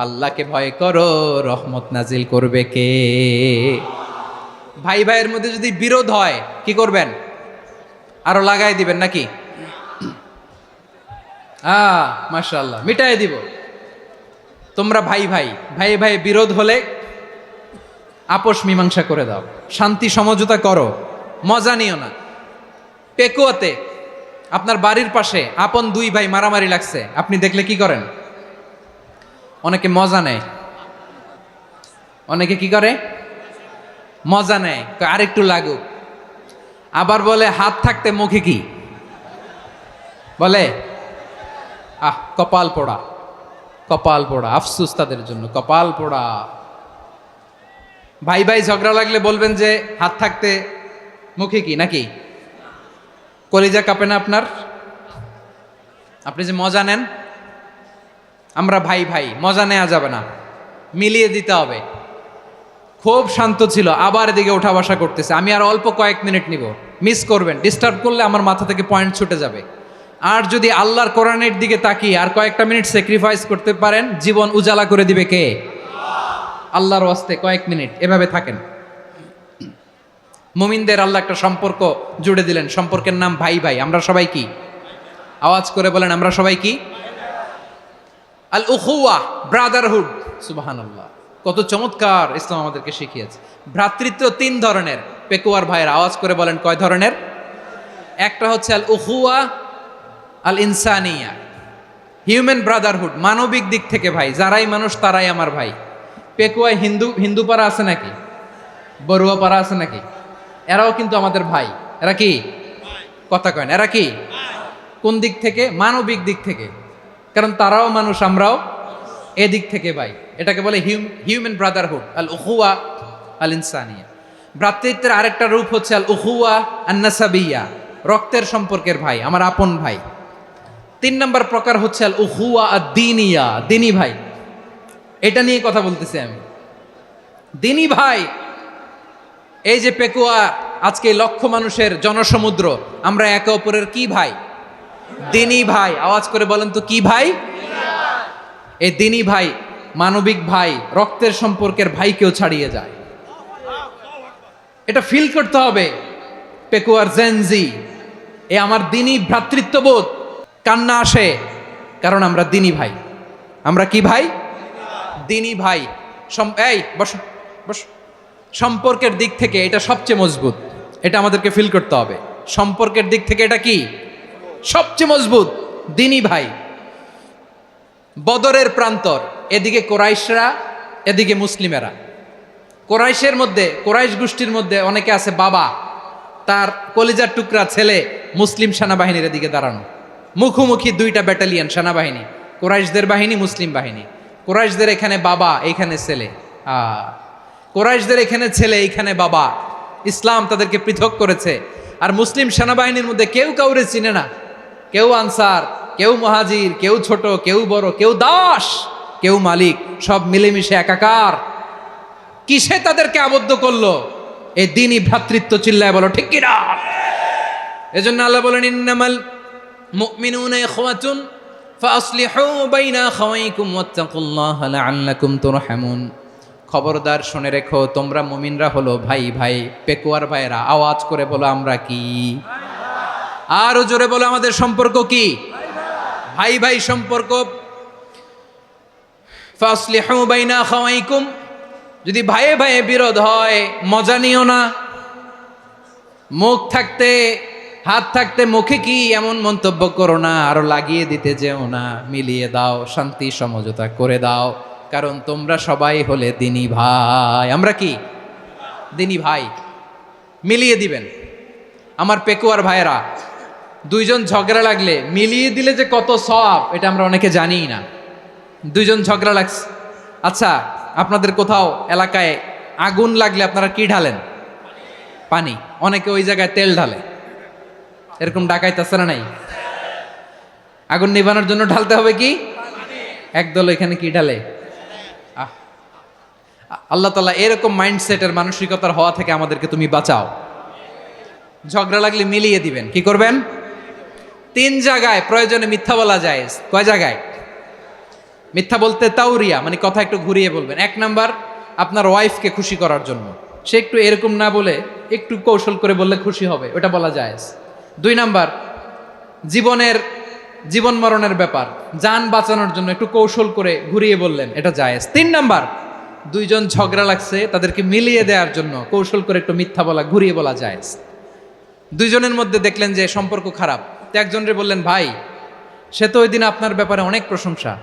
আল্লাহকে ভয় করো, রহমত নাজিল করবে কে? ভাই ভাইয়ের মধ্যে যদি বিরোধ হয় কি করবেন? আরো লাগাই দিবেন নাকি? মাশাআল্লাহ, মিটাই দিব। তোমরা ভাই ভাই, ভাই ভাই বিরোধ হলে আপোষ মীমাংসা করে দাও, শান্তি সমঝোতা করো, মজা নিও না। পেকুয়াতে আপনার বাড়ির পাশে আপন 2 ভাই মারামারি লাগছে, আপনি দেখলে কি করেন? অনেকে মজা নেয়, অনেকে কি করে? মজা নেয়, আরেকটু লাগুক। আবার বলে হাত থাকতে মুখে কি বলে? কপাল পোড়া, কপাল পোড়া, আফসুস তাদের জন্য, কপাল পোড়া। ভাই ভাই ঝগড়া লাগলে বলবেন যে হাত থাকতে মুখে কি, নাকি? কলিজা কাঁপে না আপনার? আপনি যে মজা নেন। আমরা ভাই ভাই, মজা নেওয়া যাবে না, মিলিয়ে দিতে হবে। খুব শান্ত ছিল, আবার এদিকে ওঠা বসা করতেছে, আমি আর অল্প কয়েক মিনিট নিব, মিস করবেন। ডিস্টার্ব করলে আমার মাথা থেকে পয়েন্ট ছুটে যাবে। আর যদি আল্লাহর কোরআনের দিকে তাকিয়ে আর কয়েকটা মিনিট স্যাক্রিফাইস করতে পারেন, জীবন উজালা করে দিবে কে? আল্লাহর ওয়াস্তে কয়েক মিনিট এভাবে থাকেন। মুমিনদের আল্লাহ একটা সম্পর্ক জুড়ে দিলেন, সম্পর্কের নাম ভাই ভাই। আমরা সবাই কি? আওয়াজ করে বলেন, আমরা সবাই কি? আল উখুয়া, ব্রাদারহুড। সুবহানাল্লাহ, কত চমৎকার ইসলাম আমাদেরকে শিখিয়েছে। ভ্রাতৃত্ব 3 ধরনের। পেকুয়ার ভাইয়ের আওয়াজ করে বলেন কয় ধরনের? একটা হচ্ছে আল উখুয়া আল ইনসানিয়া, হিউম্যান ব্রাদারহুড, মানবিক দিক থেকে ভাই, যারাই মানুষ তারাই আমার ভাই। পেকুয়ায় হিন্দু পাড়া আছে নাকি? বড়ুয়া পাড়া আছে নাকি? এরাও কিন্তু আমাদের ভাই। এরা কি? কথা কয় না, এরা কি? কোন দিক থেকে? মানবিক দিক থেকে, কারণ তারাও মানুষ, আমরাও এদিক থেকে ভাই, এটাকে বলে হিউম্যান ব্রাদারহুড, আল উখুয়া আল ইনসানিয়া। ভ্রাতৃত্বের আরেকটা রূপ হচ্ছে আল উখুয়া আন নাসাবিয়া, রক্তের সম্পর্কের ভাই, আমার আপন ভাই। 3 নম্বর প্রকার হচ্ছে আল উখুয়া আদ দ্বীনিয়া, দ্বীনি ভাই। এটা নিয়ে কথা বলতেছি আমি। দ্বীনি ভাই, এই যে পেকুয়া, আজকে লক্ষ মানুষের জনসমুদ্র, আমরা একে অপরের কি ভাই? দ্বীনি ভাই। আওয়াজ করে বলেন তো কি ভাই? এই দ্বীনি ভাই, মানবিক ভাই, রক্তের সম্পর্কের ভাইকেও ছাড়িয়ে যায়। এটা ফিল করতে হবে। পেকুয়ার জেনজি, এ আমার দ্বীনি ভ্রাতৃত্ববোধ কান্না আসে, কারণ আমরা দ্বীনি ভাই। আমরা কি ভাই? দ্বীনি ভাই। এই বসো বসো। সম্পর্কের দিক থেকে এটা সবচেয়ে মজবুত, এটা আমাদেরকে ফিল করতে হবে। সম্পর্কের দিক থেকে এটা কি সবচেয়ে মজবুত? দ্বীনি ভাই। বদরের প্রান্তর, এদিকে কোরাইশরা, এদিকে মুসলিমেরা। কোরাইশের মধ্যে, কোরাইশ গোষ্ঠীর মধ্যে অনেকে আছে বাবা, তার কলিজার টুকরা ছেলে মুসলিম সেনাবাহিনীর এদিকে দাঁড়ানো, মুখোমুখি 2টা ব্যাটালিয়ন সেনাবাহিনী, কোরাইশদের বাহিনী, মুসলিম বাহিনী। কোরাইশদের এখানে বাবা, এইখানে ছেলে। কোরাইশদের এখানে ছেলে, এইখানে বাবা। ইসলাম তাদেরকে পৃথক করেছে। আর মুসলিম সেনাবাহিনীর মধ্যে কেউ কাউরে চিনে না, কেউ আনসার, কেউ মুহাজির, কেউ ছোট, কেউ বড়, কেউ দাস, কেউ মালিক, সব মিলেমিশে একাকার। কিসে তাদেরকে আবদ্ধ করলো? এই দ্বীনি ভ্রাতৃত্ব। চিল্লায় বলো ঠিক কিনা? এজন্য আল্লাহ বলেন, ইন্নামাল মুমিনুনা ইখওয়াতুন ফাসলিহু বাইনা আখাওয়াইকুম ওয়াত্তাকুল্লাহা লাআল্লাকুম তুরহামুন। খবরদার শুনে রেখো, তোমরা মুমিনরা হলো ভাই ভাই। পেকুয়ার ভাইরা আওয়াজ করে বলো আমরা কি? আরো জোরে বলো আমাদের সম্পর্ক কি? ভাই ভাই সম্পর্ক। ফাসলিহু বাইনা আখাওয়াইকুম, যদি ভাইয়ে ভাইয়ে বিরোধ হয় মজা নিও না। মুখ থাকতে, হাত থাকতে মুখে কি এমন মন্তব্য করো না, আরো লাগিয়ে দিতে যেও না। মিলিয়ে দাও, শান্তি সমঝোতা করে দাও, কারণ তোমরা সবাই হলে দ্বীনি ভাই। আমরা কি? দ্বীনি ভাই। মিলিয়ে দিবেন। আমার পেকুয়ার ভাইয়েরা, 2 জন ঝগড়া লাগলে মিলিয়ে দিলে যে কত সওয়াব, এটা আমরা অনেকে জানিই না। 2 জন ঝগড়া লাগছে, আচ্ছা আপনাদের কোথাও এলাকায় আগুন লাগলে আপনারা কি ঢালেন? পানি। অনেকে ওই জায়গায় তেল ঢালে। এরকম ডাকাইতে আছে না নাই? আগুন নিভানোর জন্য ঢালতে হবে কি? একদল এখানে কি ঢালে? আল্লাহ তাআলা এরকম মাইন্ডসেটের, মানসিকতার হওয়া থেকে আমাদেরকে তুমি বাঁচাও। ঝগড়া লাগলে মিলিয়ে দিবেন। কি করবেন? 3 জায়গায় প্রয়োজনে মিথ্যা বলা যায়। কয় জায়গায় মিথ্যা বলতে? তাওরিয়া, মানে কথা একটু ঘুরিয়ে বলবেন। 1 নাম্বার, আপনার ওয়াইফকে খুশি করার জন্য, সে একটু এরকম না বলে একটু কৌশল করে বললে খুশি হবে, ওটা বলা যায়। 2 নাম্বার, জীবন মরণের ব্যাপার, জান বাঁচানোর জন্য একটু কৌশল করে ঘুরিয়ে বললেন, এটা জায়েজ। 3 নাম্বার, 2 জন ঝগড়া লাগছে, তাদেরকে মিলিয়ে দেওয়ার জন্য কৌশল করে একটু মিথ্যা বলা, ঘুরিয়ে বলা জায়েজ। 2 জনের মধ্যে দেখলেন যে সম্পর্ক খারাপ, তো একজনরে বললেন, ভাই সে তো ওই দিন আপনার ব্যাপারে অনেক প্রশংসা।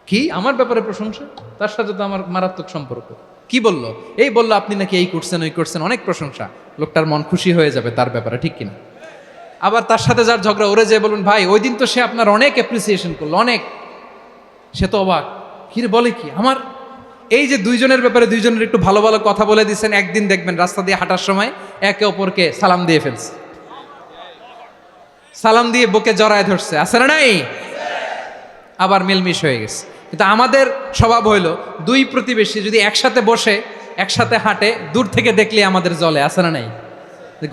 কি আমার ব্যাপারে প্রশংসা? তার সাথে তো আমার মারাত্মক সম্পর্ক। কি বললো? এই বললো আপনি নাকি এই করছেন, ওই করছেন, অনেক প্রশংসা। লোকটার মন খুশি হয়ে যাবে তার ব্যাপারে, ঠিক কিনা? আবার তার সাথে যার ঝগড়া, ওরে যে বলুন, ভাই ওই দিন তো সে আপনার অনেক অ্যাপ্রিসিয়েশন করলো, অনেক। সে তো অবাক, কি রে বলে কি আমার? এই যে 2 জনের ব্যাপারে 2 জনের একটু ভালো ভালো কথা বলে দিচ্ছেন, একদিন দেখবেন রাস্তা দিয়ে হাঁটার সময় একে অপরকে সালাম দিয়ে ফেলছে, সালাম দিয়ে বুকে জড়ায় ধরছে, আছে না নাই? আবার মিলমিশ হয়ে গেছে। কিন্তু আমাদের স্বভাব হইল, 2 প্রতিবেশী যদি একসাথে বসে একসাথে হাঁটে, দূর থেকে দেখলে আমাদের জলে, আছে না নাই?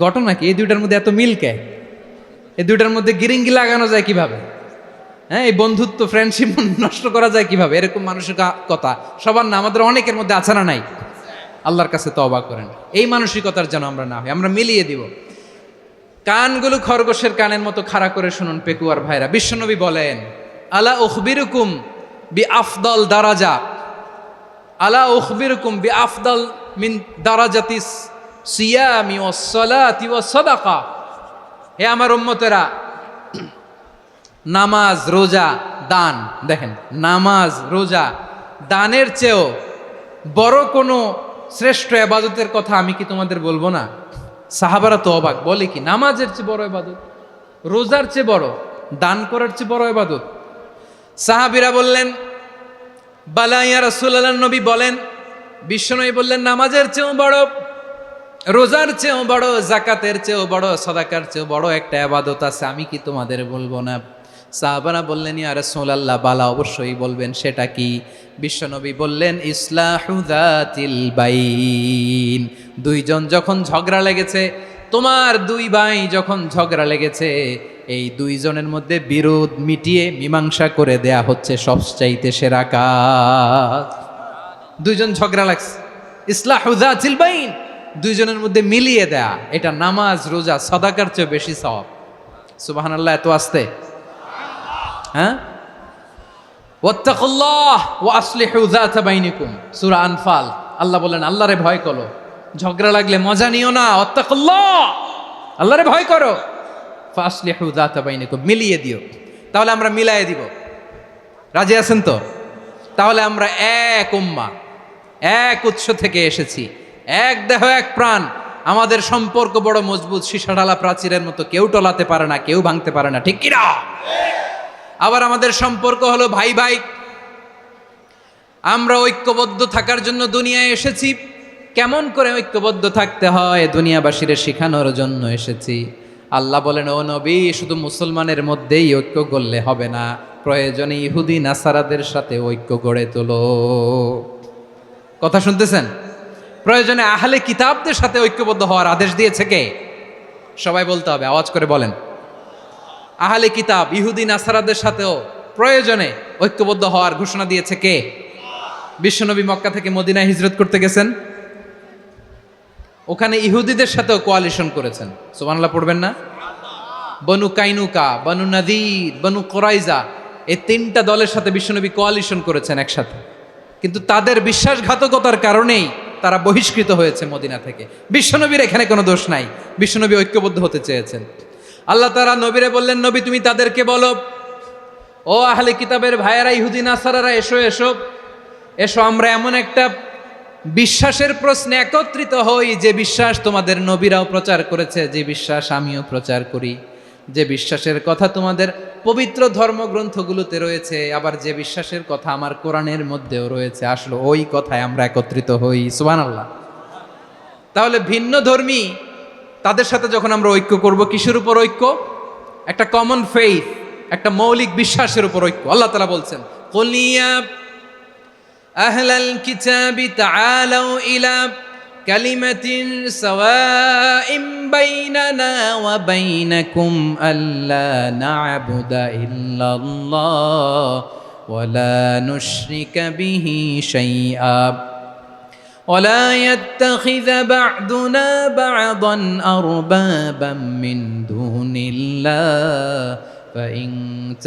ঘটনা কি? এই 2টার মধ্যে এত মিল কে? এই 2টার মধ্যে গিরিঙ্গি লাগানো যায় কিভাবে? হ্যাঁ, এই বন্ধুত্ব, ফ্রেন্ডশিপ নষ্ট করা যায় কিভাবে? এরকম মানসিকতা সবার না, আমাদের অনেকের মধ্যে আছে না নাই? আল্লাহর কাছে তওবা করেন, এই মানসিকতার যেন আমরা না হই, আমরা মিলিয়ে দিব। কানগুলো খরগোশের কানের মতো খাড়া করে শুনুন পেকুয়ার ভাইরা। বিশ্বনবী বলেন, আলা উখবিরুকুম বি আফদল দারাজা, আলা উখবিরুকুম বি আফদল মিন দারাজাতিস সিয়ামি ওয়াস সালাতি ওয়াস সাদাকা। হে আমার উম্মতেরা, নামাজ, রোজা, দান, দেখেন নামাজ, রোজা, দানের চেয়েও বড় কোনো শ্রেষ্ঠ ইবাদতের কথা আমি কি তোমাদের বলবো না? সাহাবারা তো অবাক, বলে কি নামাজের চেয়ে বড় ইবাদত, রোজার চেয়ে বড়, দান করার চেয়ে বড় ইবাদত? সাহাবীরা বললেন, বালা ইয়া রাসূলুল্লাহ, নবী বলেন, বিশ্বনবী বললেন, নামাজের চেয়েও বড়, রোজার চেয়েও বড়, যাকাতের চেয়েও বড়, সাদাকার চেয়েও বড় একটা ইবাদত আছে, আমি কি তোমাদের বলবো না? সাহাবারা বললেন, ইয়া রাসূলুল্লাহ, বালা, অবশ্যই বলবেন, সেটা কি? বিশ্বনবী বললেন, ইসলাহু যাতিল বাইন। দুইজন যখন ঝগড়া লেগেছে, তোমার দুই ভাই যখন ঝগড়া লেগেছে, এই দুইজনের মধ্যে বিরোধ মিটিয়ে মীমাংসা করে দেয়া হচ্ছে সবচাইতে সেরা কাজ। দুইজন ঝগড়া লাগছে, ইসলাহু যাতিল বাইন, দুইজনের মধ্যে মিলিয়ে দেয়া, এটা নামাজ, রোজা, সাদাকার চেয়ে বেশি সওয়াব। সুবহানাল্লাহ, এত আস্তে, হ্যাঁ? ওয়াত্তাকুল্লাহ ওয়া আসলিহু যাতা বাইনিকুম, সূরা আনফাল। আল্লাহ বলেন, আল্লাহরে ভয় করো, ঝগড়া লাগলে মজা নিও না, ওয়াত্তাকুল্লাহ, আল্লাহরে ভয় করো, ফাসলিহু যাতা বাইনিকুম, মিলিয়ে দিও। তাহলে আমরা মিলায়ে দিব, রাজি আছেন তো? তাহলে আমরা এক উম্মাহ, এক উৎস থেকে এসেছি, এক দেহ এক প্রাণ, আমাদের সম্পর্ক বড় মজবুত, সীসাঢালা প্রাচীরের মতো, কেউ টলাতে পারে না, কেউ ভাঙতে পারে না, ঠিক কিনা? আবার আমাদের সম্পর্ক হলো ভাই ভাই, আমরা ঐক্যবদ্ধ থাকার জন্য দুনিয়ায় এসেছি। কেমন করে ঐক্যবদ্ধ থাকতে হয় দুনিয়াবাসীর শেখানোর জন্য এসেছি। আল্লাহ বলেন, ও নবী, শুধু মুসলমানের মধ্যেই ঐক্য গড়লে হবে না, প্রয়োজনে ইহুদি নাসারাদের সাথে ঐক্য গড়ে তোলো। কথা শুনতেছেন? প্রয়োজনে আহলে কিতাবদের সাথে ঐক্যবদ্ধ হওয়ার আদেশ দিয়েছে কে? সবাই বলতে হবে, আওয়াজ করে বলেন। আহলে কিতাব, ইহুদি নাসারাদের সাথেও প্রয়োজনে ঐক্যবদ্ধ হওয়ার ঘোষণা দিয়েছে কে? বিশ্বনবী মক্কা থেকে মদিনায় হিজরত করতে গেছেন, ওখানে ইহুদিদের সাথেও কোয়ালিশন করেছেন। সুবহানাল্লাহ পড়বেন না? বনু কাইনুকা, বনু নাদির, বনু কুরাইজা, এই তিনটা দলের সাথে বিশ্বনবী কোয়ালিশন করেছেন একসাথে, কিন্তু তাদের বিশ্বাসঘাতকতার কারণেই তারা বহিষ্কৃত হয়েছে মদিনা থেকে। বিশ্বনবীর এখানে কোনো দোষ নাই, বিশ্বনবী ঐক্যবদ্ধ হতে চেয়েছেন। আল্লাহ তাআলা নবীরে বললেন, নবী, তুমি তাদেরকে বলো, ও আহলে কিতাবের ভাইয়েরা, ইহুদি নাসারারা, এসো এসো এসো, আমরা এমন একটা বিশ্বাসের প্রশ্নে একত্রিত হই, যে বিশ্বাস তোমাদের নবীরাও প্রচার করেছে, যে বিশ্বাস আমিও প্রচার করি, যে বিশ্বাসের কথা তোমাদের পবিত্র ধর্মগ্রন্থগুলোতে রয়েছে, আবার যে বিশ্বাসের কথা আমার কোরআনের মধ্যেও রয়েছে, আসলে ওই কথায় আমরা একত্রিত হই। সুবহানাল্লাহ। তাহলে ভিন্ন ধর্মী তাদের সাথে যখন আমরা ঐক্য করব, কিসের উপর ঐক্য? একটা কমন ফেইথ, একটা মৌলিক বিশ্বাসের উপর ঐক্য। আল্লাহ তাআলা বলছেন, কুল ইয়া আহলাল কিতাবি তাআলাউ ইলা কালিমাতিন সাওয়াইম বাইনানা ওয়া বাইনাকুম আল্লা না'বুদা ইল্লাল্লাহ ওয়া লা নুশরিকা বিহি শাইআ ولا يتخذ بعضنا بعضا أربابا من دون الله فإن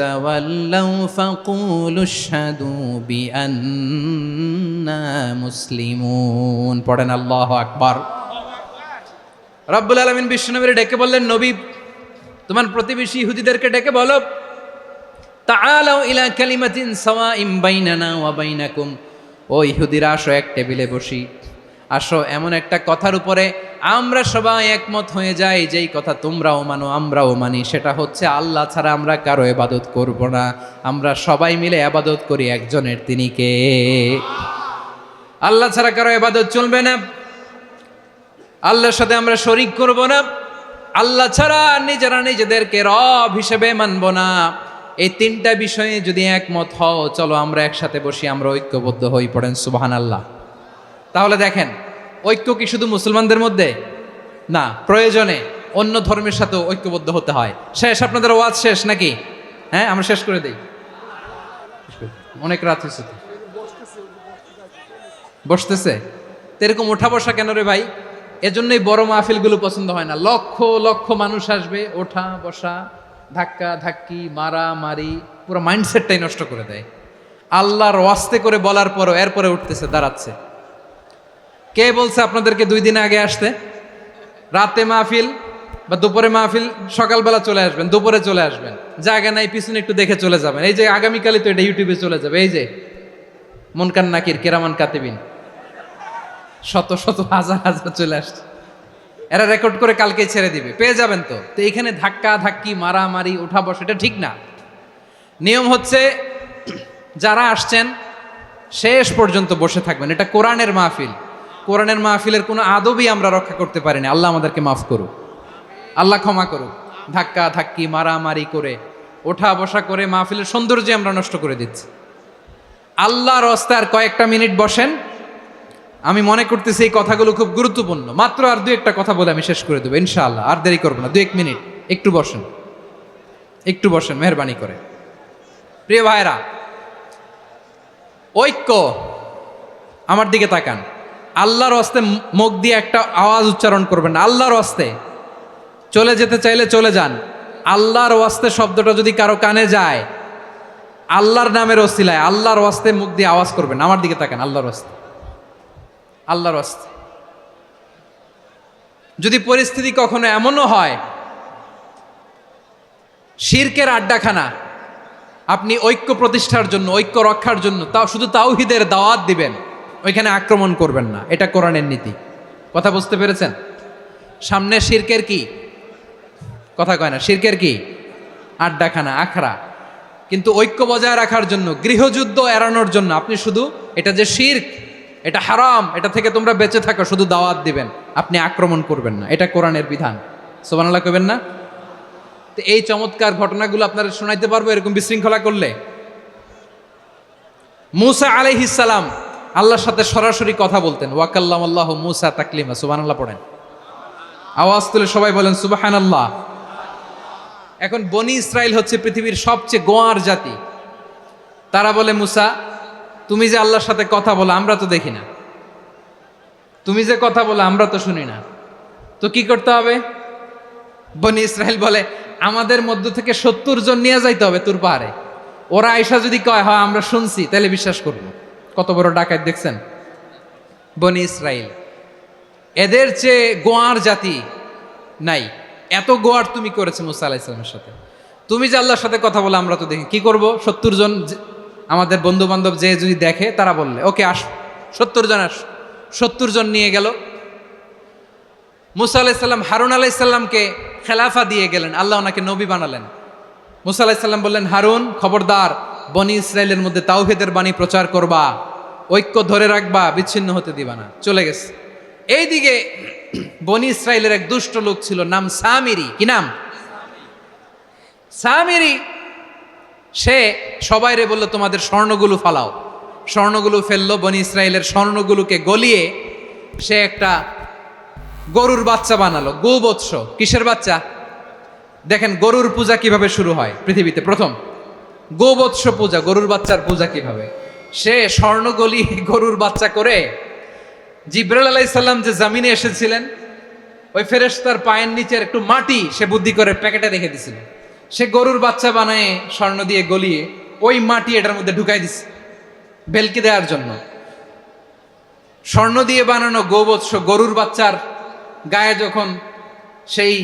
تولوا فقولوا اشهدوا بأننا مسلمون। পড়েন আল্লাহু আকবার। রব্বুল আলামিন বিশ্বনবীর ডেকে বললেন, নবী, তোমার প্রতিবেশী ইহুদিদেরকে ডেকে বলো, তাআলাউ ইলা কালিমাতিন সাওয়াইম বাইনানা ওয়া বাইনাকুম, ও ইহুদিরা, আসো, এক টেবিলে বসি, আসো এমন একটা কথার উপরে আমরা সবাই একমত হয়ে যাই, যেই কথা তোমরাও মানো আমরাও মানি, সেটা হচ্ছে আল্লাহ ছাড়া আমরা কারো ইবাদত করব না, আমরা সবাই মিলে ইবাদত করি একজনের, তিনি কে? আল্লাহ ছাড়া কারো ইবাদত চলবে না, আল্লাহর সাথে আমরা শরীক করব না, আল্লাহ ছাড়া নিজেরা নিজেদেরকে রব হিসেবে মানব না। এই তিনটা বিষয়ে যদি একমত হও, চলো আমরা একসাথে বসি, আমরা ঐক্যবদ্ধ হই। পড়েন সুবহানাল্লাহ। তাহলে দেখেন, ঐক্য কি শুধু মুসলমানদের মধ্যে না, প্রয়োজনে অন্য ধর্মের সাথেও ঐক্যবদ্ধ হতে হয়। শেষ? আপনাদের ওয়াজ শেষ নাকি? হ্যাঁ, আমরা শেষ করে দেই, অনেক রাত হয়েছে। বসতেছে তো এরকম ওঠা বসা কেন রে ভাই? এজন্যই বড় মাহফিলগুলো পছন্দ হয় না। লক্ষ লক্ষ মানুষ আসবে, ওঠা বসা, ধাক্কা ধাক্কি, মারামারি, পুরো মাইন্ডসেটটাই নষ্ট করে দেয়। আল্লাহর ওয়াস্তে করে বলার পরও এরপরে উঠতেছে, দাঁড়াচ্ছে। কে বলছে আপনাদেরকে 2 দিন আগে আসতে? রাতে মাহফিল বা দুপুরে মাহফিল, সকালবেলা চলে আসবেন, দুপুরে চলে আসবেন, জায়গা নাই, পিছনে একটু দেখে চলে যাবেন। এই যে আগামীকালই তো এটা ইউটিউবে চলে যাবে, এই যে মুনকার নাকির, কেরামান কাতিবিন, শত শত হাজার হাজার চলে আসছে, এরা রেকর্ড করে কালকে ছেড়ে দিবে, পেয়ে যাবেন। তো এইখানে ধাক্কা ধাক্কি, মারামারি, উঠা বসা, এটা ঠিক না। নিয়ম হচ্ছে, যারা আসছেন শেষ পর্যন্ত বসে থাকবেন। এটা কোরআনের মাহফিল। কোরআনের মাহফিলের কোনো আদবই আমরা রক্ষা করতে পারিনি। আল্লাহ আমাদেরকে মাফ করুক, আল্লাহ ক্ষমা করুক। ধাক্কা ধাক্কি মারামারি করে ওঠা বসা করে মাহফিলের সৌন্দর্য আমরা নষ্ট করে দিচ্ছি। আল্লাহর রাস্তায় আর কয়েকটা মিনিট বসেন। আমি মনে করতেছি এই কথাগুলো খুব গুরুত্বপূর্ণ। মাত্র আর দু একটা কথা বলে আমি শেষ করে দেবো ইনশাআল্লাহ। আর দেরি করবো না, 2-1 মিনিট। একটু বসেন, একটু বসেন মেহরবানি করে। প্রিয় ভাইরা, ঐক্য, আমার দিকে তাকান। আল্লাহর হস্তে মুখ দিয়ে একটা আওয়াজ উচ্চারণ করবেন না। আল্লাহর হস্তে চলে যেতে চাইলে চলে যান। আল্লাহর ওয়াস্তে শব্দটা যদি কারো কানে যায়, আল্লাহর নামের ওসিলায় আল্লাহর ওয়াস্তে মুখ দিয়ে আওয়াজ করবেন। আমার দিকে তাকান। আল্লাহর ওয়াস্তে, আল্লাহর ওয়াস্তে। যদি পরিস্থিতি কখনো এমনও হয় শিরকের আড্ডাখানা, আপনি ঐক্য প্রতিষ্ঠার জন্য, ঐক্য রক্ষার জন্য তাও শুধু তাওহীদের দাওয়াত দিবেন, ওইখানে আক্রমণ করবেন না। এটা কোরআনের নীতি। কথা বুঝতে পেরেছেন? সামনে শিরকের কি কথা কয় না, শিরকের কি আড্ডাখানা, আখড়া। কিন্তু ঐক্য বজায় রাখার জন্য, গৃহযুদ্ধ এড়ানোর জন্য আপনি শুধু এটা যে শিরক, এটা হারাম, এটা থেকে তোমরা বেঁচে থাকো, শুধু দাওয়াত দিবেন, আপনি আক্রমণ করবেন না। এটা কোরআনের বিধান। সুবহানাল্লাহ কইবেন না? তো এই চমৎকার ঘটনাগুলো আপনারা শোনাইতে পারবো এরকম বিশৃঙ্খলা করলে। মূসা আলাইহিস সালাম আল্লাহর সাথে সরাসরি কথা বলতেন। ওয়াকাল্লামাল্লাহু মূসা তাকলিমা। সুবহানাল্লাহ পড়েন। আওয়াজ তুলে সবাই বলেন সুবহানাল্লাহ। এখন বনি ইসরাইল হচ্ছে পৃথিবীর সবচেয়ে গোয়ার জাতি। তারা বলে, মূসা তুমি যে আল্লাহর সাথে কথা বলো আমরা তো দেখি না, তুমি যে কথা বলো আমরা তো শুনি না, তো কি করতে হবে? বনি ইসরাইল বলে, আমাদের মধ্য থেকে 70 জন নিয়ে যাইতে হবে তুর পাহাড়ে। ওরা আয়সা যদি কয় হয় আমরা শুনছি, তাহলে বিশ্বাস করব। কত বড় ডাকাত দেখছেন বনি ইসরাইল। এদের চেয়ে গোয়ার জাতি নাই। এত গোয়ার তুমি করেছে মূসা আলাইহিস সালামের সাথে। তুমি যে আল্লাহর সাথে কথা বলে আমরা তো দেখি, কি করব? 70 জন আমাদের বন্ধু বান্ধব যে যদি দেখে, তারা বললে ওকে আস, 70 জন আস। 70 জন নিয়ে গেল। মূসা আলাইহিস সালাম হারুন আলাইহিস সালামকে খেলাফা দিয়ে গেলেন। আল্লাহ ওনাকে নবী বানালেন। মূসা আলাইহিস সালাম বললেন, হারুন খবরদার, বনি ইসরাইলের মধ্যে তাওহীদের বাণী প্রচার করবা, ঐক্য ধরে রাখবা, বিচ্ছিন্ন হতে দিবা না। চলে গেছে। এইদিকে বনি ইসরাইলের এক দুষ্ট লোক ছিল, নাম সামিরি। কি নাম? সামিরি। সে সবাইরে বলল, তোমাদের স্বর্ণগুলো ফালাও। স্বর্ণগুলো ফেললো। বনি ইসরাইলের স্বর্ণগুলোকে গলিয়ে সে একটা গরুর বাচ্চা বানালো। গোবৎস। কিসের বাচ্চা? দেখেন গরুর পূজা কিভাবে শুরু হয় পৃথিবীতে প্রথম। গোবৎস পূজা, গরুর বাচ্চার পূজা কিভাবে। সে স্বর্ণ গলি গরুর বাচ্চা করে, জিবরাইল আলাইহিস সালাম যে জমিনে এসেছিলেন, ওই ফেরেশতার পায়ের নিচের একটু মাটি সে বুদ্ধি করে প্যাকেটে রেখে দিছিল। সে গরুর বাচ্চা বানায় স্বর্ণ দিয়ে গলিয়ে ওই মাটি এটার মধ্যে ঢুকাই দিছে ভেলকি দেওয়ার জন্য। স্বর্ণ দিয়ে বানানো গোবৎস গরুর বাচ্চার গায়ে যখন সেই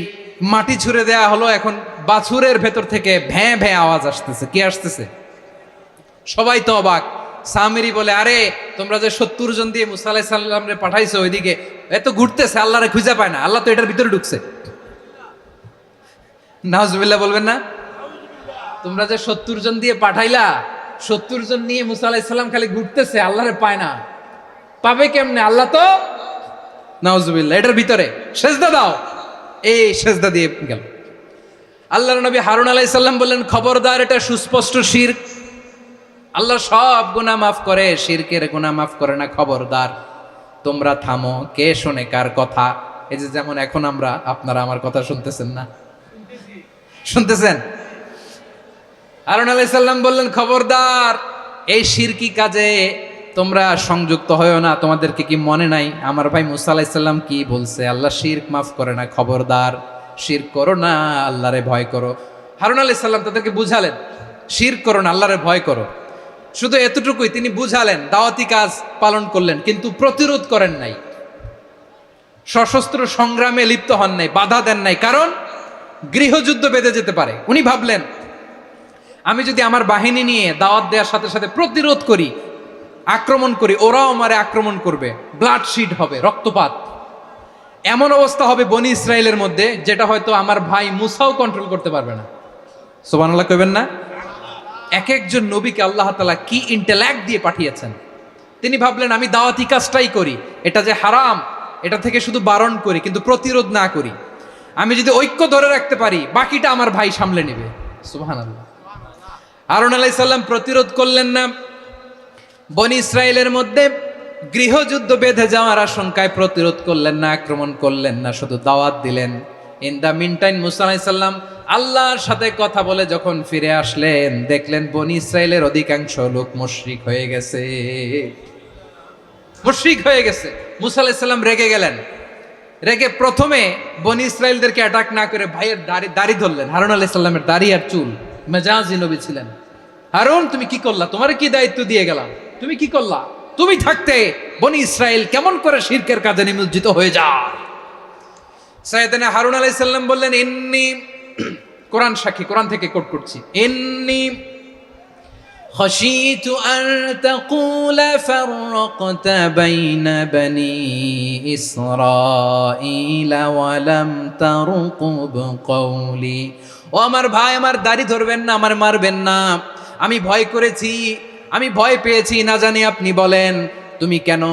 মাটি ছুঁড়ে দেয়া হলো, এখন বাছুরের ভেতর থেকে ভ্যাঁ ভ্যাঁ আওয়াজ আসতেছে। কি আসতেছে? সবাই তো অবাক। সামিরি বলে, আরে তোমরা যে 70 জন দিয়ে মূসা আলাইহিস সালামরে পাঠাইছো, ওইদিকে এত ঘুরতেছে, আল্লাহরে খুঁজে পায় না, আল্লাহ তো এটার ভিতরে ঢুকছে। নাউজুবিল্লাহ বলবেন না? তোমরা যে 70 জন দিয়ে পাঠাইলা, 70 জন নিয়ে মূসা আলাইহিস সালাম খালি ঘুরতেছে, আল্লাহরে পায় না। পাবে কেমনে? আল্লাহ তো, নাউজুবিল্লাহ, এটার ভিতরে সেজদা দাও। এই সেজদা দিয়ে গেল। আল্লাহর নবী হারুন আলাইহিস সালাম বললেন, খবরদার, এটা সুস্পষ্ট শিরক। আল্লাহ সব গুনাহ মাফ করে, শিরকের গুনাহ মাফ করে না। খবরদার, তোমরা থামো। কে শোনে কার কথা? এই যে যেমন এখন আপনারা আমার কথা শুনতেছেন না? শুনতেছেন? হারুন আলাইহিস সালাম বললেন, খবরদার, এই শিরকি কাজে তোমরা সংযুক্ত হয়ো না। তোমাদেরকে কি মনে নাই আমার ভাই মূসা আলাইহিস সালাম কি বলছে? আল্লাহ শিরক মাফ করে না। খবরদার, শিরক করো না, আল্লাহরে ভয় করো। হারুন আলাইহিস সালাম তাদেরকে বুঝালেন, শিরক করো না, আল্লাহরে ভয় করো। শুধু এতটুকুই তিনি বুঝালেন, দাওয়াতি কাজ পালন করলেন, কিন্তু প্রতিরোধ করেন নাই, সশস্ত্র সংগ্রামে লিপ্ত হন নাই, বাধা দেন নাই। কারণ গৃহযুদ্ধ বেঁধে যেতে পারে। উনি ভাবলেন, আমি যদি আমার বাহিনী নিয়ে দাওয়াত দেওয়ার সাথে সাথে প্রতিরোধ করি, আক্রমণ করি, ওরাও আমারে আক্রমণ করবে, ব্লাডশিড হবে, রক্তপাত। এমন অবস্থা হবে বনি ইসরাইলের মধ্যে, যেটা হয়তো আমার ভাই মূসাও কন্ট্রোল করতে পারবে না। সুবহানাল্লাহ কইবেন না? এক একজন নবীকে আল্লাহ তাআলা কি ইন্টেলেক্ট দিয়ে পাঠিয়েছেন। তিনি ভাবলেন আমি দাওয়াতি কাজটাই করি, এটা যে হারাম এটা থেকে শুধু বারণ করি কিন্তু প্রতিরোধ না করি। আমি যদি ঐক্য ধরে রাখতে পারি বাকিটা আমার ভাই সামলে নেবে। সুবহানাল্লাহ। হারুন আলাইহিস সালাম প্রতিরোধ করলেন না, বনি ইসরায়েলের মধ্যে গৃহযুদ্ধ বেঁধে যাওয়ার আশঙ্কায় প্রতিরোধ করলেন না, আক্রমণ করলেন না, শুধু দাওয়াত দিলেন। ইন দা মিন টাইম মুসা আলাইহিস সালাম আল্লাহর সাথে কথা বলে যখন ফিরে আসলেন, দেখলেন বনি ইসরায়েলের অধিকাংশ লোক মুশরিক হয়ে গেছে, মুশরিক হয়ে গেছে। মুসা আলাইহিস সালাম রেগে গেলেন, রেগে প্রথমে বনি ইসরায়েলদেরকে অ্যাটাক না করে ভাইয়ের দাড়ি ধরলেন। হারুন আলাইহিস সালামের দাড়ি আর চুল, মেজাজি নবী ছিলেন। হারুন তুমি কি করলা? তোমার কি দায়িত্ব দিয়ে গেলাম, তুমি কি করলা? তুমি থাকতে বনি ইসরায়েল কেমন করে শিরকের কাজে নিমজ্জিত হয়ে যায়? সাইয়েদনা হারুন আলাইহিস সালাম বললেন, ইন্নী, কোরআন সাক্ষী, কোরআন থেকে কোট করছি, ইন্নী خشيت أن تقول فرقت بين بني إسرائيل ولم ترقب قولي। ও আমার ভাই, আমার দাড়ি ধরবেন না, আমার মারবেন না। আমি ভয় করেছি, আমি ভয় পেয়েছি, না জানি আপনি বলেন তুমি কেন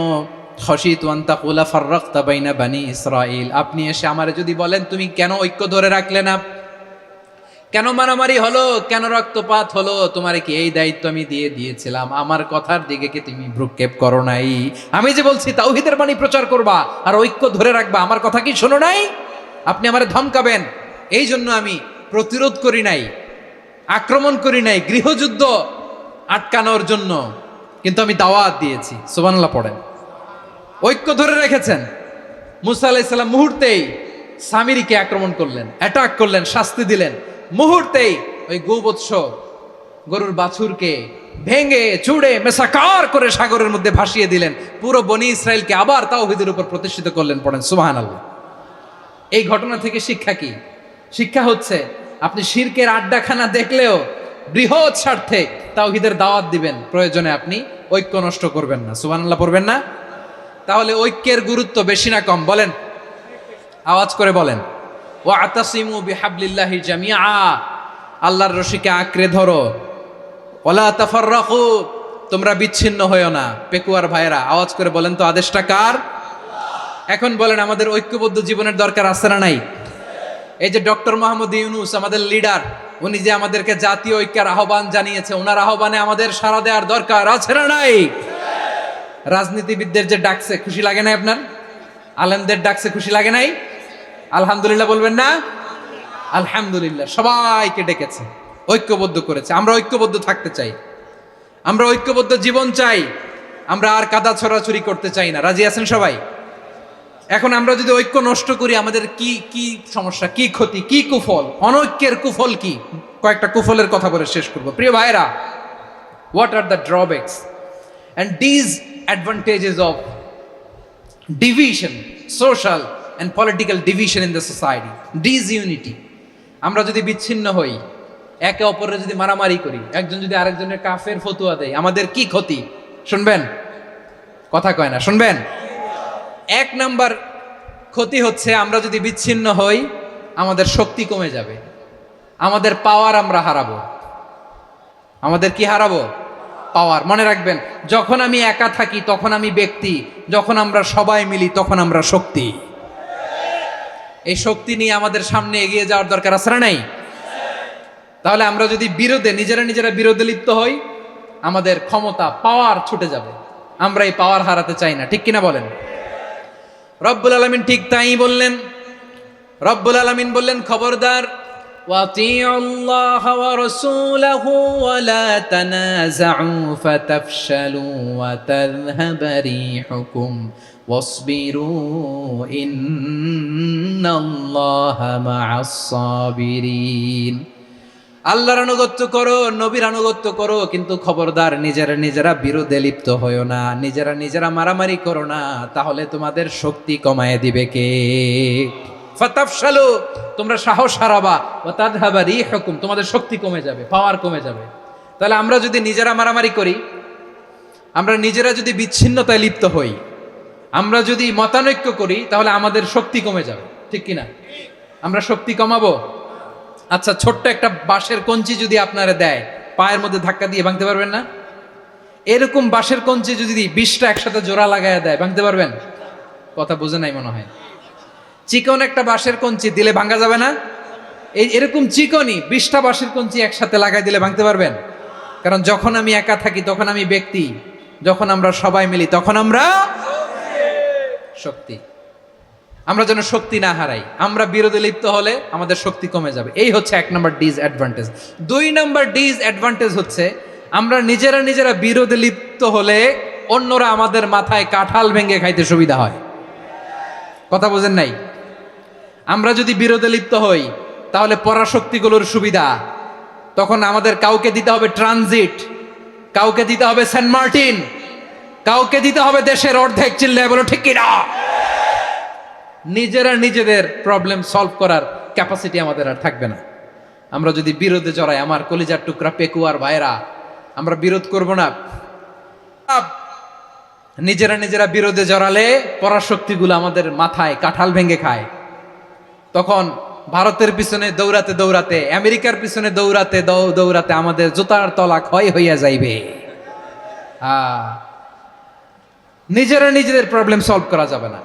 খশিতু আন তাকুলা ফাররাকতা বাইনা বানি ইসরাইল, আপনি এসে আমারে যদি বলেন তুমি কেন ঐক্য ধরে রাখলে না, কেন মারামারি হলো, কেন রক্তপাত হলো, তোমারে কি এই দায়িত্ব আমি দিয়ে দিয়েছিলাম? আমার কথার দিকে কি তুমি ভ্রুক্ষেপ করো নাই? আমি যে বলছি তাওহীদের বাণী প্রচার করবা আর ঐক্য ধরে রাখবা, আমার কথা কি শোনো নাই? আপনি আমারে ধমকাবেন, এই জন্য আমি প্রতিরোধ করি নাই, আক্রমণ করি নাই, গৃহযুদ্ধ আটকানোর জন্য, কিন্তু আমি দাওয়াত দিয়েছি। সুবহানাল্লাহ পড়েন। ঐক্য ধরে রেখেছেন। মুসা আলাইহিস সালাম মুহূর্তেই সামিরীকে আক্রমণ করলেন, অ্যাটাক করলেন, শাস্তি দিলেন। মুহূর্তেই ওই গোবৎস গরুর বাছুরকে ভেঙে চুড়ে মেসাকার করে সাগরের মধ্যে ভাসিয়ে দিলেন। পুরো বনি ইসরায়েলকে আবার তাওহীদের উপর প্রতিষ্ঠিত করলেন। পড়েন সুবহানাল্লাহ। এই ঘটনা থেকে শিক্ষা কি? শিক্ষা হচ্ছে আপনি শিরকের আড্ডাখানা দেখলেও বৃহৎ স্বার্থে তাওহীদের দাওয়াত দিবেন, প্রয়োজনে আপনি ঐক্য নষ্ট করবেন না। সুবহানাল্লাহ পড়বেন না? তাহলে ঐক্যের গুরুত্ব বেশি না কম? বলেন, আওয়াজ করে বলেন। ওয়াতাসিমু বিহাবলিল্লাহি জামিআ, আল্লাহর রশিকে আঁকড়ে ধরো। ওয়ালা তাফাররাকু, তোমরা বিচ্ছিন্ন হয়ো না। পেকুয়ার ভাইরা আওয়াজ করে বলেন তো, আদেশটা কার? এখন বলেন, আমাদের ঐক্যবদ্ধ জীবনের দরকার আছে না নাই? এই যে ডক্টর মোহাম্মদ ইউনূস আমাদের লিডার, উনি যে আমাদেরকে জাতীয় ঐক্যের আহ্বান জানিয়েছে, ওনার আহ্বানে আমাদের সাড়া দেওয়ার দরকার আছে না নাই? রাজনীতিবিদদের যে ডাকছে, খুশি লাগে নাই আপনার? আলেমদের ডাকছে, খুশি লাগে নাই? আলহামদুলিল্লাহ বলবেন না? আলহামদুলিল্লাহ। সবাইকে ডেকেছে, ঐক্যবদ্ধ করেছে। আমরা ঐক্যবদ্ধ থাকতে চাই, আমরা ঐক্যবদ্ধ জীবন চাই, আমরা আর কাদা ছড়াছড়ি করতে চাই না। রাজি আছেন সবাই? এখন আমরা যদি ঐক্য নষ্ট করি, আমাদের কি কি সমস্যা, কি ক্ষতি, কি কুফল? অনৈক্যের কুফল কি? কয়েকটা কুফলের কথা বলে শেষ করব। প্রিয় ভাইরা, what are the drawbacks and disadvantages of division, social and political division in the society, disunity? আমরা যদি বিচ্ছিন্ন হই, একে অপরের যদি মারামারি করি, একজন যদি আরেকজনের কাফের ফতোয়া দেয়, আমাদের কি ক্ষতি? শুনবেন? কথা কয় না, শুনবেন? এক নাম্বার ক্ষতি হচ্ছে, আমরা যদি বিচ্ছিন্ন হই আমাদের শক্তি কমে যাবে, আমাদের পাওয়ার আমরা হারাবো। আমাদের কি হারাবো? পাওয়ার। মনে রাখবেন, যখন আমি একা থাকি তখন আমি ব্যক্তি, যখন আমরা সবাই মিলি তখন আমরা শক্তি। এই শক্তি নিয়ে আমাদের সামনে এগিয়ে যাওয়ার দরকার আছে না নাই? তাহলে আমরা যদি নিজেরা বিরোধে লিপ্ত হই, আমাদের ক্ষমতা, পাওয়ার ছুটে যাবে। আমরা এই পাওয়ার হারাতে চাই না, ঠিক কিনা বলেন? রব্বুল আলামিন ঠিক তাই বললেন। রব্বুল আলামিন বললেন, খবরদার, ওয়াতিউল্লাহ ওয়া রাসূলাহু ওয়া লা তানাযাউ ফাতাফশালু ওয়া তাযহাবা রিহুকুম ওয়াসবিরু ইন্নাল্লাহা মা'আস সাবিরিন। আল্লাহর আনুগত্য করো, নবীর আনুগত্য করো, কিন্তু খবরদার নিজেরা বিরোধে লিপ্ত হয়ো না, নিজেরা মারামারি করো না, তাহলে তোমাদের শক্তি কমায় দিবে কে? ফাতাফশালু, তোমরা সাহস হারাবা, ওয়া তাযহাবা রিহুকুম, তোমাদের শক্তি কমে যাবে, পাওয়ার কমে যাবে। তাহলে আমরা যদি নিজেরা মারামারি করি, আমরা নিজেরা যদি বিচ্ছিন্নতায় লিপ্ত হই, আমরা যদি মতানৈক্য করি, তাহলে আমাদের শক্তি কমে যাবে, ঠিক কিনা? আমরা শক্তি কমাবো। আচ্ছা, ছোট্ট একটা বাঁশের কঞ্চি যদি আপনারা দেয়, পায়ের মধ্যে ধাক্কা দিয়ে ভাঙতে পারবেন না? এরকম বাঁশের কঞ্চি যদি 20টা একসাথে জোড়া লাগায় দেয়, ভাঙতে পারবেন? কথা বুঝে নাই মনে হয়। চিকন একটা বাঁশের কঞ্চি দিলে ভাঙা যাবে না? এরকম চিকনই 20টা বাঁশের কঞ্চি একসাথে লাগাই দিলে ভাঙতে পারবেন? কারণ যখন আমি একা থাকি তখন আমি ব্যক্তি, যখন আমরা সবাই মিলি তখন আমরা শক্তি। আমরা যেন শক্তি না হারাই। আমরা বিরোধে লিপ্ত হলে আমাদের শক্তি কমে যাবে। এই হচ্ছে 1 নম্বর ডিসঅ্যাডভান্টেজ। 2 নম্বর ডিসঅ্যাডভান্টেজ হচ্ছে আমরা নিজেরা বিরোধে লিপ্ত হলে অন্যরা আমাদের মাথায় কাঁঠাল ভেঙে খাইতে সুবিধা হয়। কথা বোঝেন নাই? আমরা যদি বিরোধে লিপ্ত হই তাহলে পরাশক্তিগুলোর সুবিধা, তখন আমাদের কাউকে দিতে হবে ট্রানজিট, কাউকে দিতে হবে সেন্ট মার্টিন, কাউকে দিতে হবে দেশের অর্ধেক। চিল্লায় বলো ঠিক কিনা? নিজেদের প্রবলেম সলভ করার ক্যাপাসিটি আমাদের আর থাকবে না। আমরা যদি বিরোধে জড়াই, আমার কলিজার টুকরা পেকুয়ার ভাইরা, আমরা বিরোধ করব না। নিজেরা বিরোধে জড়ালে পরাশক্তিগুলো আমাদের মাথায় কাঁঠাল ভেঙে খায়। তখন ভারতের পিছনে দৌড়াতে, আমেরিকার পিছনে দৌড়াতে আমাদের জুতার তলা ক্ষয় হইয়া যাইবে। নিজেদের প্রবলেম সলভ করা যাবে না।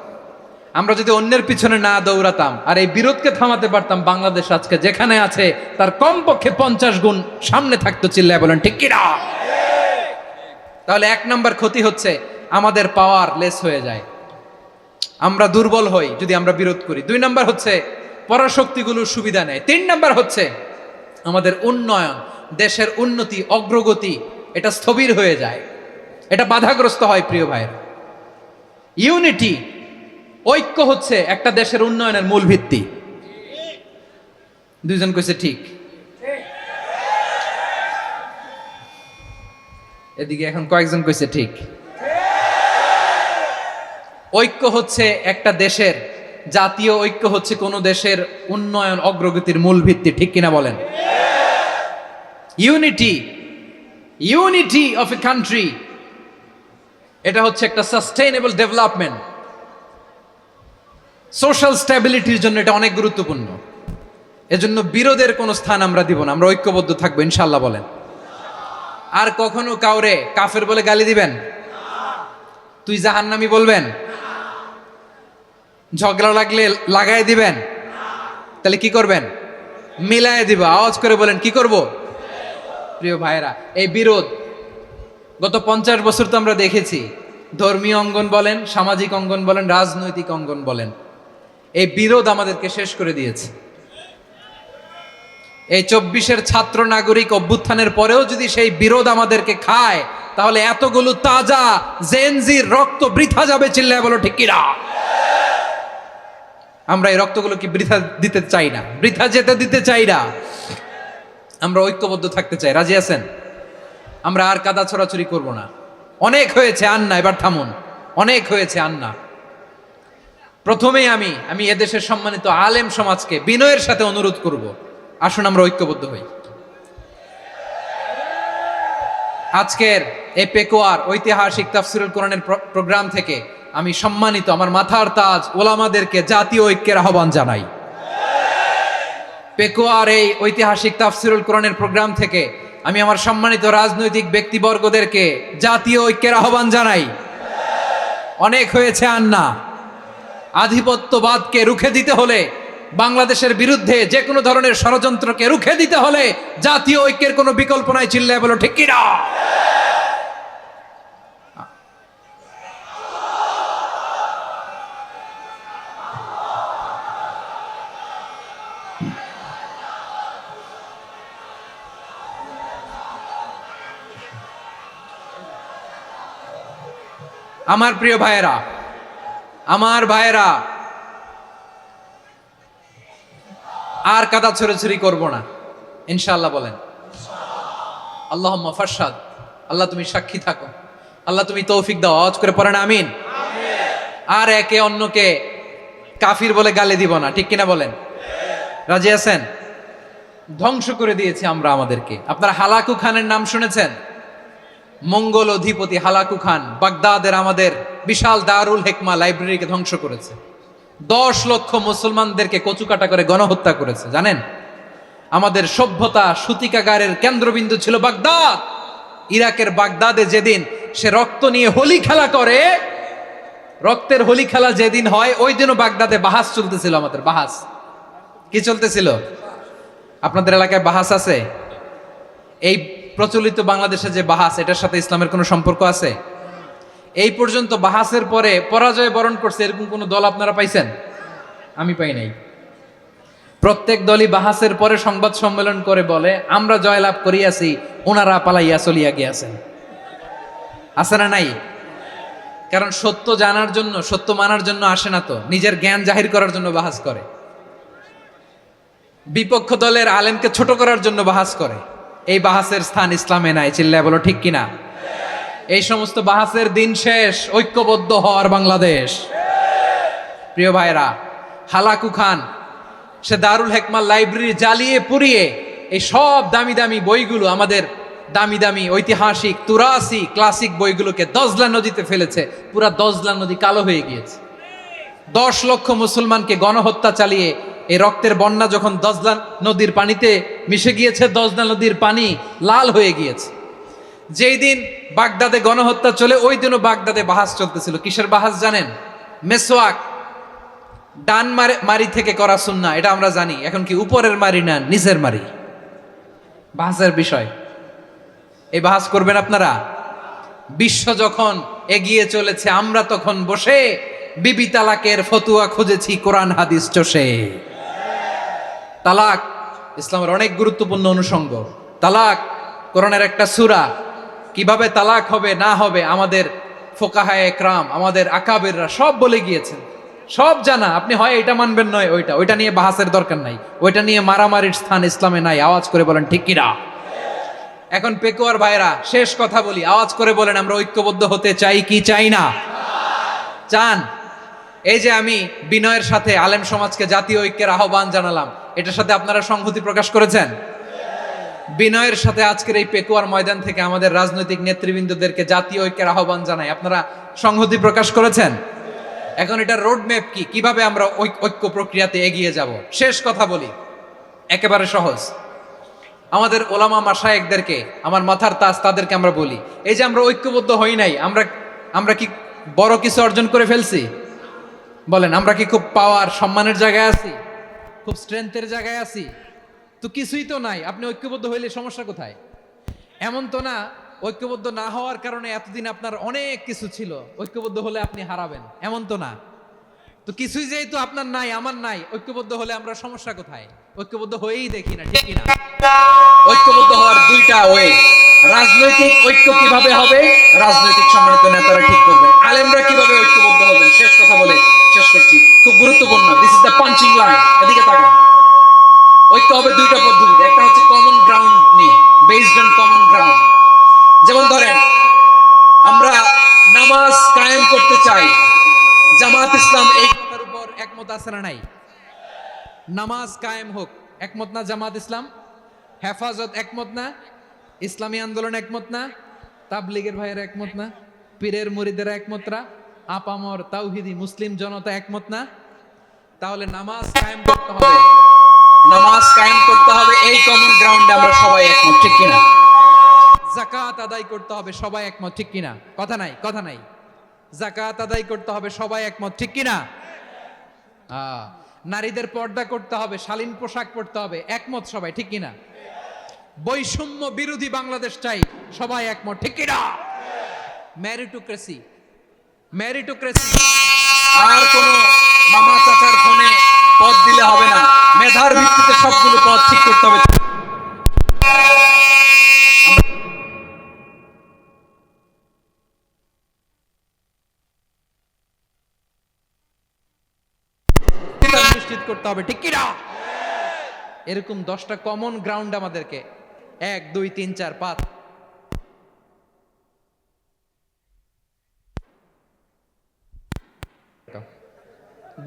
আমরা যদি অন্যের পিছনে না দৌড়াতাম আর এই বিরোধকে থামাতে পারতাম, বাংলাদেশ আজকে যেখানে আছে তার কমপক্ষে 50 গুণ সামনে থাকতো। চিল্লায় বলেন ঠিক কিনা? তাহলে 1 নম্বর ক্ষতি হচ্ছে আমাদের পাওয়ার লেস হয়ে যায়, আমরা দুর্বল হই যদি আমরা বিরোধ করি। 2 নম্বর হচ্ছে পরাশক্তিগুলোর সুবিধা নেয়। 3 নম্বর হচ্ছে আমাদের উন্নয়ন, দেশের উন্নতি, অগ্রগতি এটা স্থবির হয়ে যায়, এটা বাধাগ্রস্ত হয়। প্রিয় ভাইয়েরা, ইউনিটি, ঐক্য হচ্ছে একটা দেশের উন্নয়নের মূল ভিত্তি। 2 জন কইছে ঠিক। এদিকে এখন কয়েকজন কইছে ঠিক। ঐক্য হচ্ছে একটা দেশের, জাতীয় ঐক্য হচ্ছে কোন দেশের উন্নয়ন অগ্রগতির মূল ভিত্তি। ঠিক কিনা বলেন? ইউনিটি অফ এ কান্ট্রি, এটা হচ্ছে একটা সাস্টেইনেবল ডেভেলপমেন্ট, সোশ্যাল স্ট্যাবিলিটির জন্য এটা অনেক গুরুত্বপূর্ণ। এজন্য বিরোধের কোনো স্থান আমরা দিব না, আমরা ঐক্যবদ্ধ থাকবো ইনশাআল্লাহ। বলেন। আর কখনো কাউরে কাফের বলে গালি দিবেন? তুই জাহান্নামী বলবেন? ঝগড়া লাগলে লাগাই দিবেন? তাহলে কি করবেন? মিলায় দিব। আওয়াজ করে বলেন কি করব? প্রিয় ভাইরা, এই বিরোধ গত 50 বছর তো আমরা দেখেছি। ধর্মীয় অঙ্গন বলেন, সামাজিক অঙ্গন বলেন, রাজনৈতিক অঙ্গন বলেন, এই বিরোধ আমাদেরকে শেষ করে দিয়েছে। এই 24-এর ছাত্র নাগরিক অভ্যুত্থানের পরেও যদি সেই বিরোধ আমাদেরকে খায়, তাহলে এতগুলো তাজা জেনজির রক্ত বৃথা যাবে। চিল্লায় বলো ঠিক কিনা? আমরা এই রক্তগুলো কি বৃথা দিতে চাই না, বৃথা যেতে দিতে চাই না। আমরা ঐক্যবদ্ধ থাকতে চাই। রাজি আছেন? আমরা আর কাদা ছড়াছড়ি করব না। অনেক হয়েছে আন্না, এবার থামুন। অনেক হয়েছে আন্না। প্রথমেই আমি এদেশের সম্মানিত আলেম সমাজকে বিনয়ের সাথে অনুরোধ করব, আসুন আমরা ঐক্যবদ্ধ হই। আজকের এই পেকুয়ার ঐতিহাসিক তাফসিরুল কোরআনের প্রোগ্রাম থেকে আমি সম্মানিত আমার মাথার তাজ ওলামাদেরকে জাতীয় ঐক্যের আহ্বান জানাই। পেকুয়ার এই ঐতিহাসিক তাফসিরুল কোরআনের প্রোগ্রাম থেকে আমি আমার সম্মানিত রাজনৈতিক ব্যক্তিবর্গদেরকে জাতীয় ঐক্যের আহ্বান জানাই। অনেক হয়েছে আন্না। আধিপত্যবাদকে রুখে দিতে হলে, বাংলাদেশের বিরুদ্ধে যে কোনো ধরনের ষড়যন্ত্রকে রুখে দিতে হলে জাতীয় ঐক্যের কোনো বিকল্প নাই। চিল্লায় বলো ঠিক কিনা? আমার প্রিয় ভাইয়েরা, আর কাদা ছড়াছড়ি করব না ইনশাআল্লাহ। বলেন আল্লাহুম্মা ফাশহাদ। আল্লাহ তুমি সাক্ষী থাকো, আল্লাহ তুমি তৌফিক দাও। আওয়াজ করে পড়েন আমিন। আর একে অন্যকে কাফির বলে গালি দিব না। ঠিক কিনা বলেন? রাজি আছেন? ধ্বংস করে দিয়েছি আমরা আমাদেরকে। আপনারা হালাকু খানের নাম শুনেছেন? মঙ্গল অধিপতি হালাকু খান বাগদাদের আমাদের বিশাল দারুল হিকমা লাইব্রেরিকে ধ্বংস করেছে। 10 লক্ষ মুসলমানদেরকে কচুকাটা করে গণহত্যা করেছে। জানেন, আমাদের সভ্যতা সূতিকাগারের কেন্দ্রবিন্দু ছিল বাগদাদ। ইরাকের বাগদাদে যেদিন সে রক্ত নিয়ে হোলি খেলা করে, রক্তের হোলি খেলা যেদিন হয় ওই দিনও বাগদাদে বাহাস চলতেছিল। আমাদের বাহাস কি চলতেছিল? আপনাদের এলাকায় বাহাস আছে? এই প্রচলিত বাংলাদেশে যে বাহাস, এটার সাথে ইসলামের কোনো সম্পর্ক আছে? এই পর্যন্ত বাহাসের পরে পরাজয় বরণ করছে এরকম কোন দল আপনারা পাইছেন? আমি পাই নাই। প্রত্যেক দলই বাহাসের পরে সংবাদ সম্মেলন করে বলে আমরা জয়লাভ করিয়াছি, ওনারা পালাইয়া চলিয়া গিয়াছেন। আছে না নাই? কারণ সত্য জানার জন্য, সত্য মানার জন্য আসে না তো, নিজের জ্ঞান জাহির করার জন্য বাহাস করে। বিপক্ষ দলের আলেমকে ছোট করার জন্য বাহাস করে। এই বাহাসের স্থান ইসলামে নাই। চিল্লায় বলো ঠিক কিনা? এই সমস্ত বাহাসের দিন শেষ, ঐক্যবদ্ধ হওয়ার বাংলাদেশ। প্রিয় ভাইরা, হালাকু খান সে দারুল হেকমার লাইব্রেরি জ্বালিয়ে পুড়িয়ে এই সব দামি দামি বইগুলো, আমাদের দামি দামি ঐতিহাসিক তুরাসি ক্লাসিক বইগুলোকে দজলা নদীতে ফেলেছে। পুরা দজলা নদী কালো হয়ে গিয়েছে। 10 লক্ষ মুসলমানকে গণহত্যা চালিয়ে এই রক্তের বন্যা যখন দজলা নদীর পানিতে মিশে গিয়েছে, দজলা নদীর পানি লাল হয়ে গিয়েছে। যেই দিন বাগদাদে গণহত্যা চলে ওই দিনও বাগদাদে বাহাস চলতেছিল। কিসের বাহাস জানেন? মেসওয়াক, ডান মারি থেকে করা সুন্নাহ, এটা আমরা জানি। এখন কি উপরের মারি না নিচের মারি? বাহাসের বিষয়। এই বাহাস করবেন আপনারা? বিশ্ব যখন এগিয়ে চলেছে, আমরা তখন বসে বিবি তালাকের ফতুয়া খুঁজেছি কোরআন হাদিস চষে। তালাক ইসলামের অনেক গুরুত্বপূর্ণ অনুষঙ্গ। তালাক কোরআনের একটা সূরা। কিভাবে তালাক হবে না হবে আমাদের ফোকাহায়ে একরাম, আমাদের আকাবেররা সব বলে গিয়েছেন, সব জানা। আপনি হয় এটা মানবেন নয় ওইটা নিয়ে বাহাসের দরকার নাই, ওইটা নিয়ে মারামারির স্থান ইসলামে নাই। আওয়াজ করে বলেন ঠিক কিনা? এখন পেকুয়ার ভাইরা, শেষ কথা বলি, আওয়াজ করে বলেন আমরা ঐক্যবদ্ধ হতে চাই কি চাই না? চান? এই যে আমি বিনয়ের সাথে আলেম সমাজকে জাতীয় ঐক্যের আহ্বান জানালাম, এটার সাথে আপনারা সংহতি প্রকাশ করেছেন? বিনয়ের সাথে আজকের এই পেকুয়ার ময়দান থেকে আমাদের রাজনৈতিক নেতৃবৃন্দদেরকে জাতীয় ঐক্যের আহ্বান জানাই, আপনারা সংহতি প্রকাশ করেছেন? এখন এটা রোড ম্যাপ কি, কিভাবে আমরা ঐক্য প্রক্রিয়াতে এগিয়ে যাব? শেষ কথা বলি, একেবারে সহজ। আমাদের ওলামা মাশায়েখদেরকে, আমার মাথার তাজ, তাদেরকে আমরা বলি, এই যে আমরা ঐক্যবদ্ধ হই নাই, আমরা কি বড় কিছু অর্জন করে ফেলছি? বলেন, আমরা কি খুব পাওয়ার সম্মানের জায়গায় আছি? খুব স্ট্রেংথের জায়গায় আছি? তো কিছুই তো নাই। আপনি ঐক্যবদ্ধ হইলে সমস্যা কোথায়? এমন তো না ঐক্যবদ্ধ না হওয়ার কারণে এতদিন আপনার অনেক কিছু ছিল, ঐক্যবদ্ধ হলে আপনি হারাবেন, এমন তো না। তো কিছুই যেহেতু আপনার নাই, আমার নাই, ঐক্যবদ্ধ হলে আমরা সমস্যা কোথায়? ঐক্যবদ্ধ হয়েই দেখি না, ঠিক কিনা? ঐক্যবদ্ধ হওয়ার দুইটা ওয়ে। রাজনৈতিক ঐক্য কিভাবে হবে? রাজনৈতিক সম্মানিত নেতারা ঠিক করবেন। আলেমরা কিভাবে ঐক্যবদ্ধ হবেন? শেষ কথা বলে শেষ করছি, খুব গুরুত্বপূর্ণ। This is the punching line. এদিকে তাকান। ঐক্য হবে দুইটা পদ্ধতিতে। একটা হচ্ছে কমন গ্রাউন্ড নিয়ে, বেসড অন কমন গ্রাউন্ড। যেমন ধরেন, আমরা নামাজ কায়েম করতে চাই, জামাত ইসলাম এই কথার উপর একমত আছে না নাই? নামাজ কায়েম হোক, একমত না জামাত ইসলাম? হেফাজত একমত না? ইসলামী আন্দোলন একমত না? তাবলীগের ভাইয়েরা একমত না? পীরের মুরিদেরা একমত না? আপামর তাওহীদি মুসলিম জনতা একমত না? তাহলে নামাজ কায়েম করতে হবে, নামাজ কায়েম করতে হবে এই কমন গ্রাউন্ডে আমরা সবাই একমত, ঠিক কিনা? যাকাত আদায় করতে হবে, সবাই একমত, ঠিক কিনা? কথা নাই, কথা নাই। যাকাত আদায় করতে হবে, সবাই একমত, ঠিক কিনা? নারীদের পর্দা করতে হবে, শালীন পোশাক পরতে হবে, একমত সবাই, ঠিক কিনা? বৈষম্য বিরোধী বাংলাদেশ চাই, সবাই একমত, ঠিক কিনা? মেরিটোক্রেসি, মেরিটোক্রেসি, আর কোন মামা চাচার ফোনে পদ দিলে হবে না, মেধার ভিত্তিতে সবগুলো পদ ঠিক করতে হবে। নিশ্চিত করতে হবে, ঠিক কিনা? এরকম 10টা কমন গ্রাউন্ড আমাদেরকে 1 2 3 4 5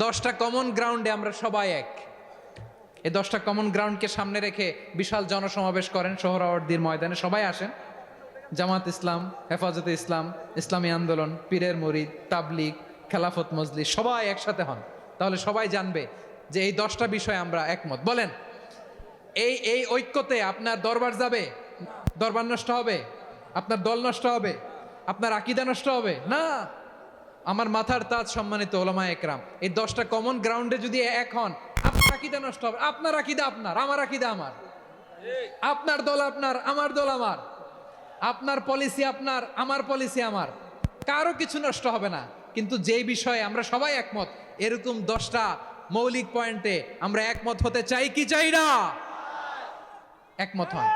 10টা কমন গ্রাউন্ডে আমরা সবাই এক। এই 10টা কমন গ্রাউন্ডকে সামনে রেখে বিশাল জনসমাবেশ করেন সোহরাওয়ার্দীর ময়দানে, সবাই আসেন। জামাত ইসলাম, হেফাজতে ইসলাম, ইসলামী আন্দোলন, পীরের মুরিদ, তাবলীগ, খেলাফত মজলিস, সবাই একসাথে হন। তাহলে সবাই জানবে যে এই 10টা বিষয়ে আমরা একমত। বলেন, এই ঐক্যতে আপনার দরবার যাবে? দরবার নষ্ট হবে? আপনার দল নষ্ট হবে? আপনার আকীদা নষ্ট হবে না। আমার মাথার তাজ সম্মানিত ওলামায়ে একরাম, এই 10টা কমন গ্রাউন্ডে যদি এক হন, আপনার আকীদা নষ্ট হবে। আপনার আকীদা আপনার, আমার আকীদা আমার, আপনার দল আপনার, আমার দল আমার, আপনার পলিসি আপনার, আমার পলিসি আমার, কারো কিছু নষ্ট হবে না। কিন্তু যেই বিষয়ে আমরা সবাই একমত, এরকম 10টা মৌলিক পয়েন্টে আমরা একমত হতে চাই কি চাই না? একমত হন।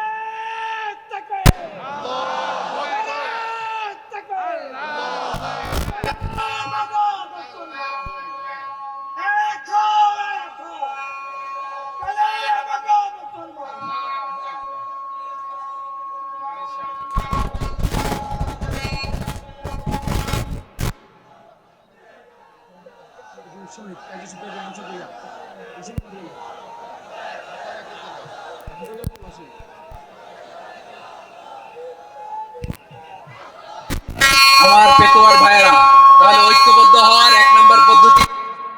আমার পেটোয়ার ভাইয়েরা, তাহলে ঐক্যবদ্ধ হওয়ার 1 নম্বর পদ্ধতি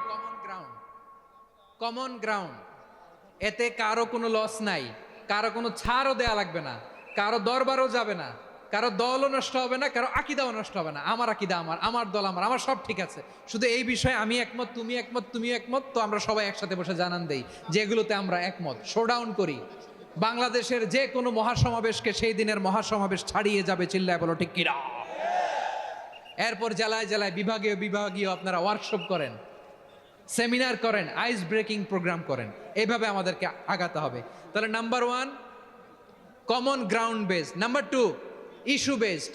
কমন গ্রাউন্ড, কমন গ্রাউন্ড। এতে কারো কোনো লস নাই, কারো কোনো ছাড়ও দেয়া লাগবে না, কারো দরবারও যাবে না, কারো দলও নষ্ট হবে না, কারো আকীদাও নষ্ট হবে না। আমার আকীদা আমার, আমার দল আমার, আমার সব ঠিক আছে। শুধু এই বিষয়ে আমি একমত, তুমি একমত, তুমি একমত, তো আমরা সবাই একসাথে বসে জানান দেই যেগুলোতে আমরা একমত, শোডাউন করি। বাংলাদেশের যে কোনো মহাসমাবেশকে সেই দিনের মহাসমাবেশ ছাড়িয়ে যাবে, চিল্লায় বলো ঠিক কিনা। এরপর জেলায় জেলায় বিভাগীয় বিভাগীয় আপনারা ওয়ার্কশপ করেন, সেমিনার করেন, আইস ব্রেকিং প্রোগ্রাম করেন। এইভাবে আমাদেরকে আগাতে হবে। তাহলে number 1 common ground based, number 2 issue based,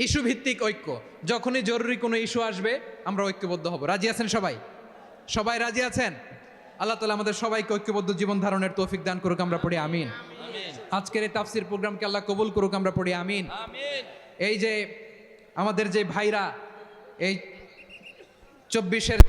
issue ভিত্তিক ঐক্য। যখনই জরুরি কোনো ইস্যু আসবে আমরা ঐক্যবদ্ধ হব। রাজি আছেন সবাই? সবাই রাজি আছেন? আল্লাহ তাআলা আমাদের সবাইকে ঐক্যবদ্ধ জীবন ধারণের তৌফিক দান করুক, আমরা পড়ি আমিন। আজকের এই তাফসীর প্রোগ্রামকে আল্লাহ কবুল করুক, আমরা পড়ি আমিন। এই যে আমাদের যে ভাইরা এই 24-এর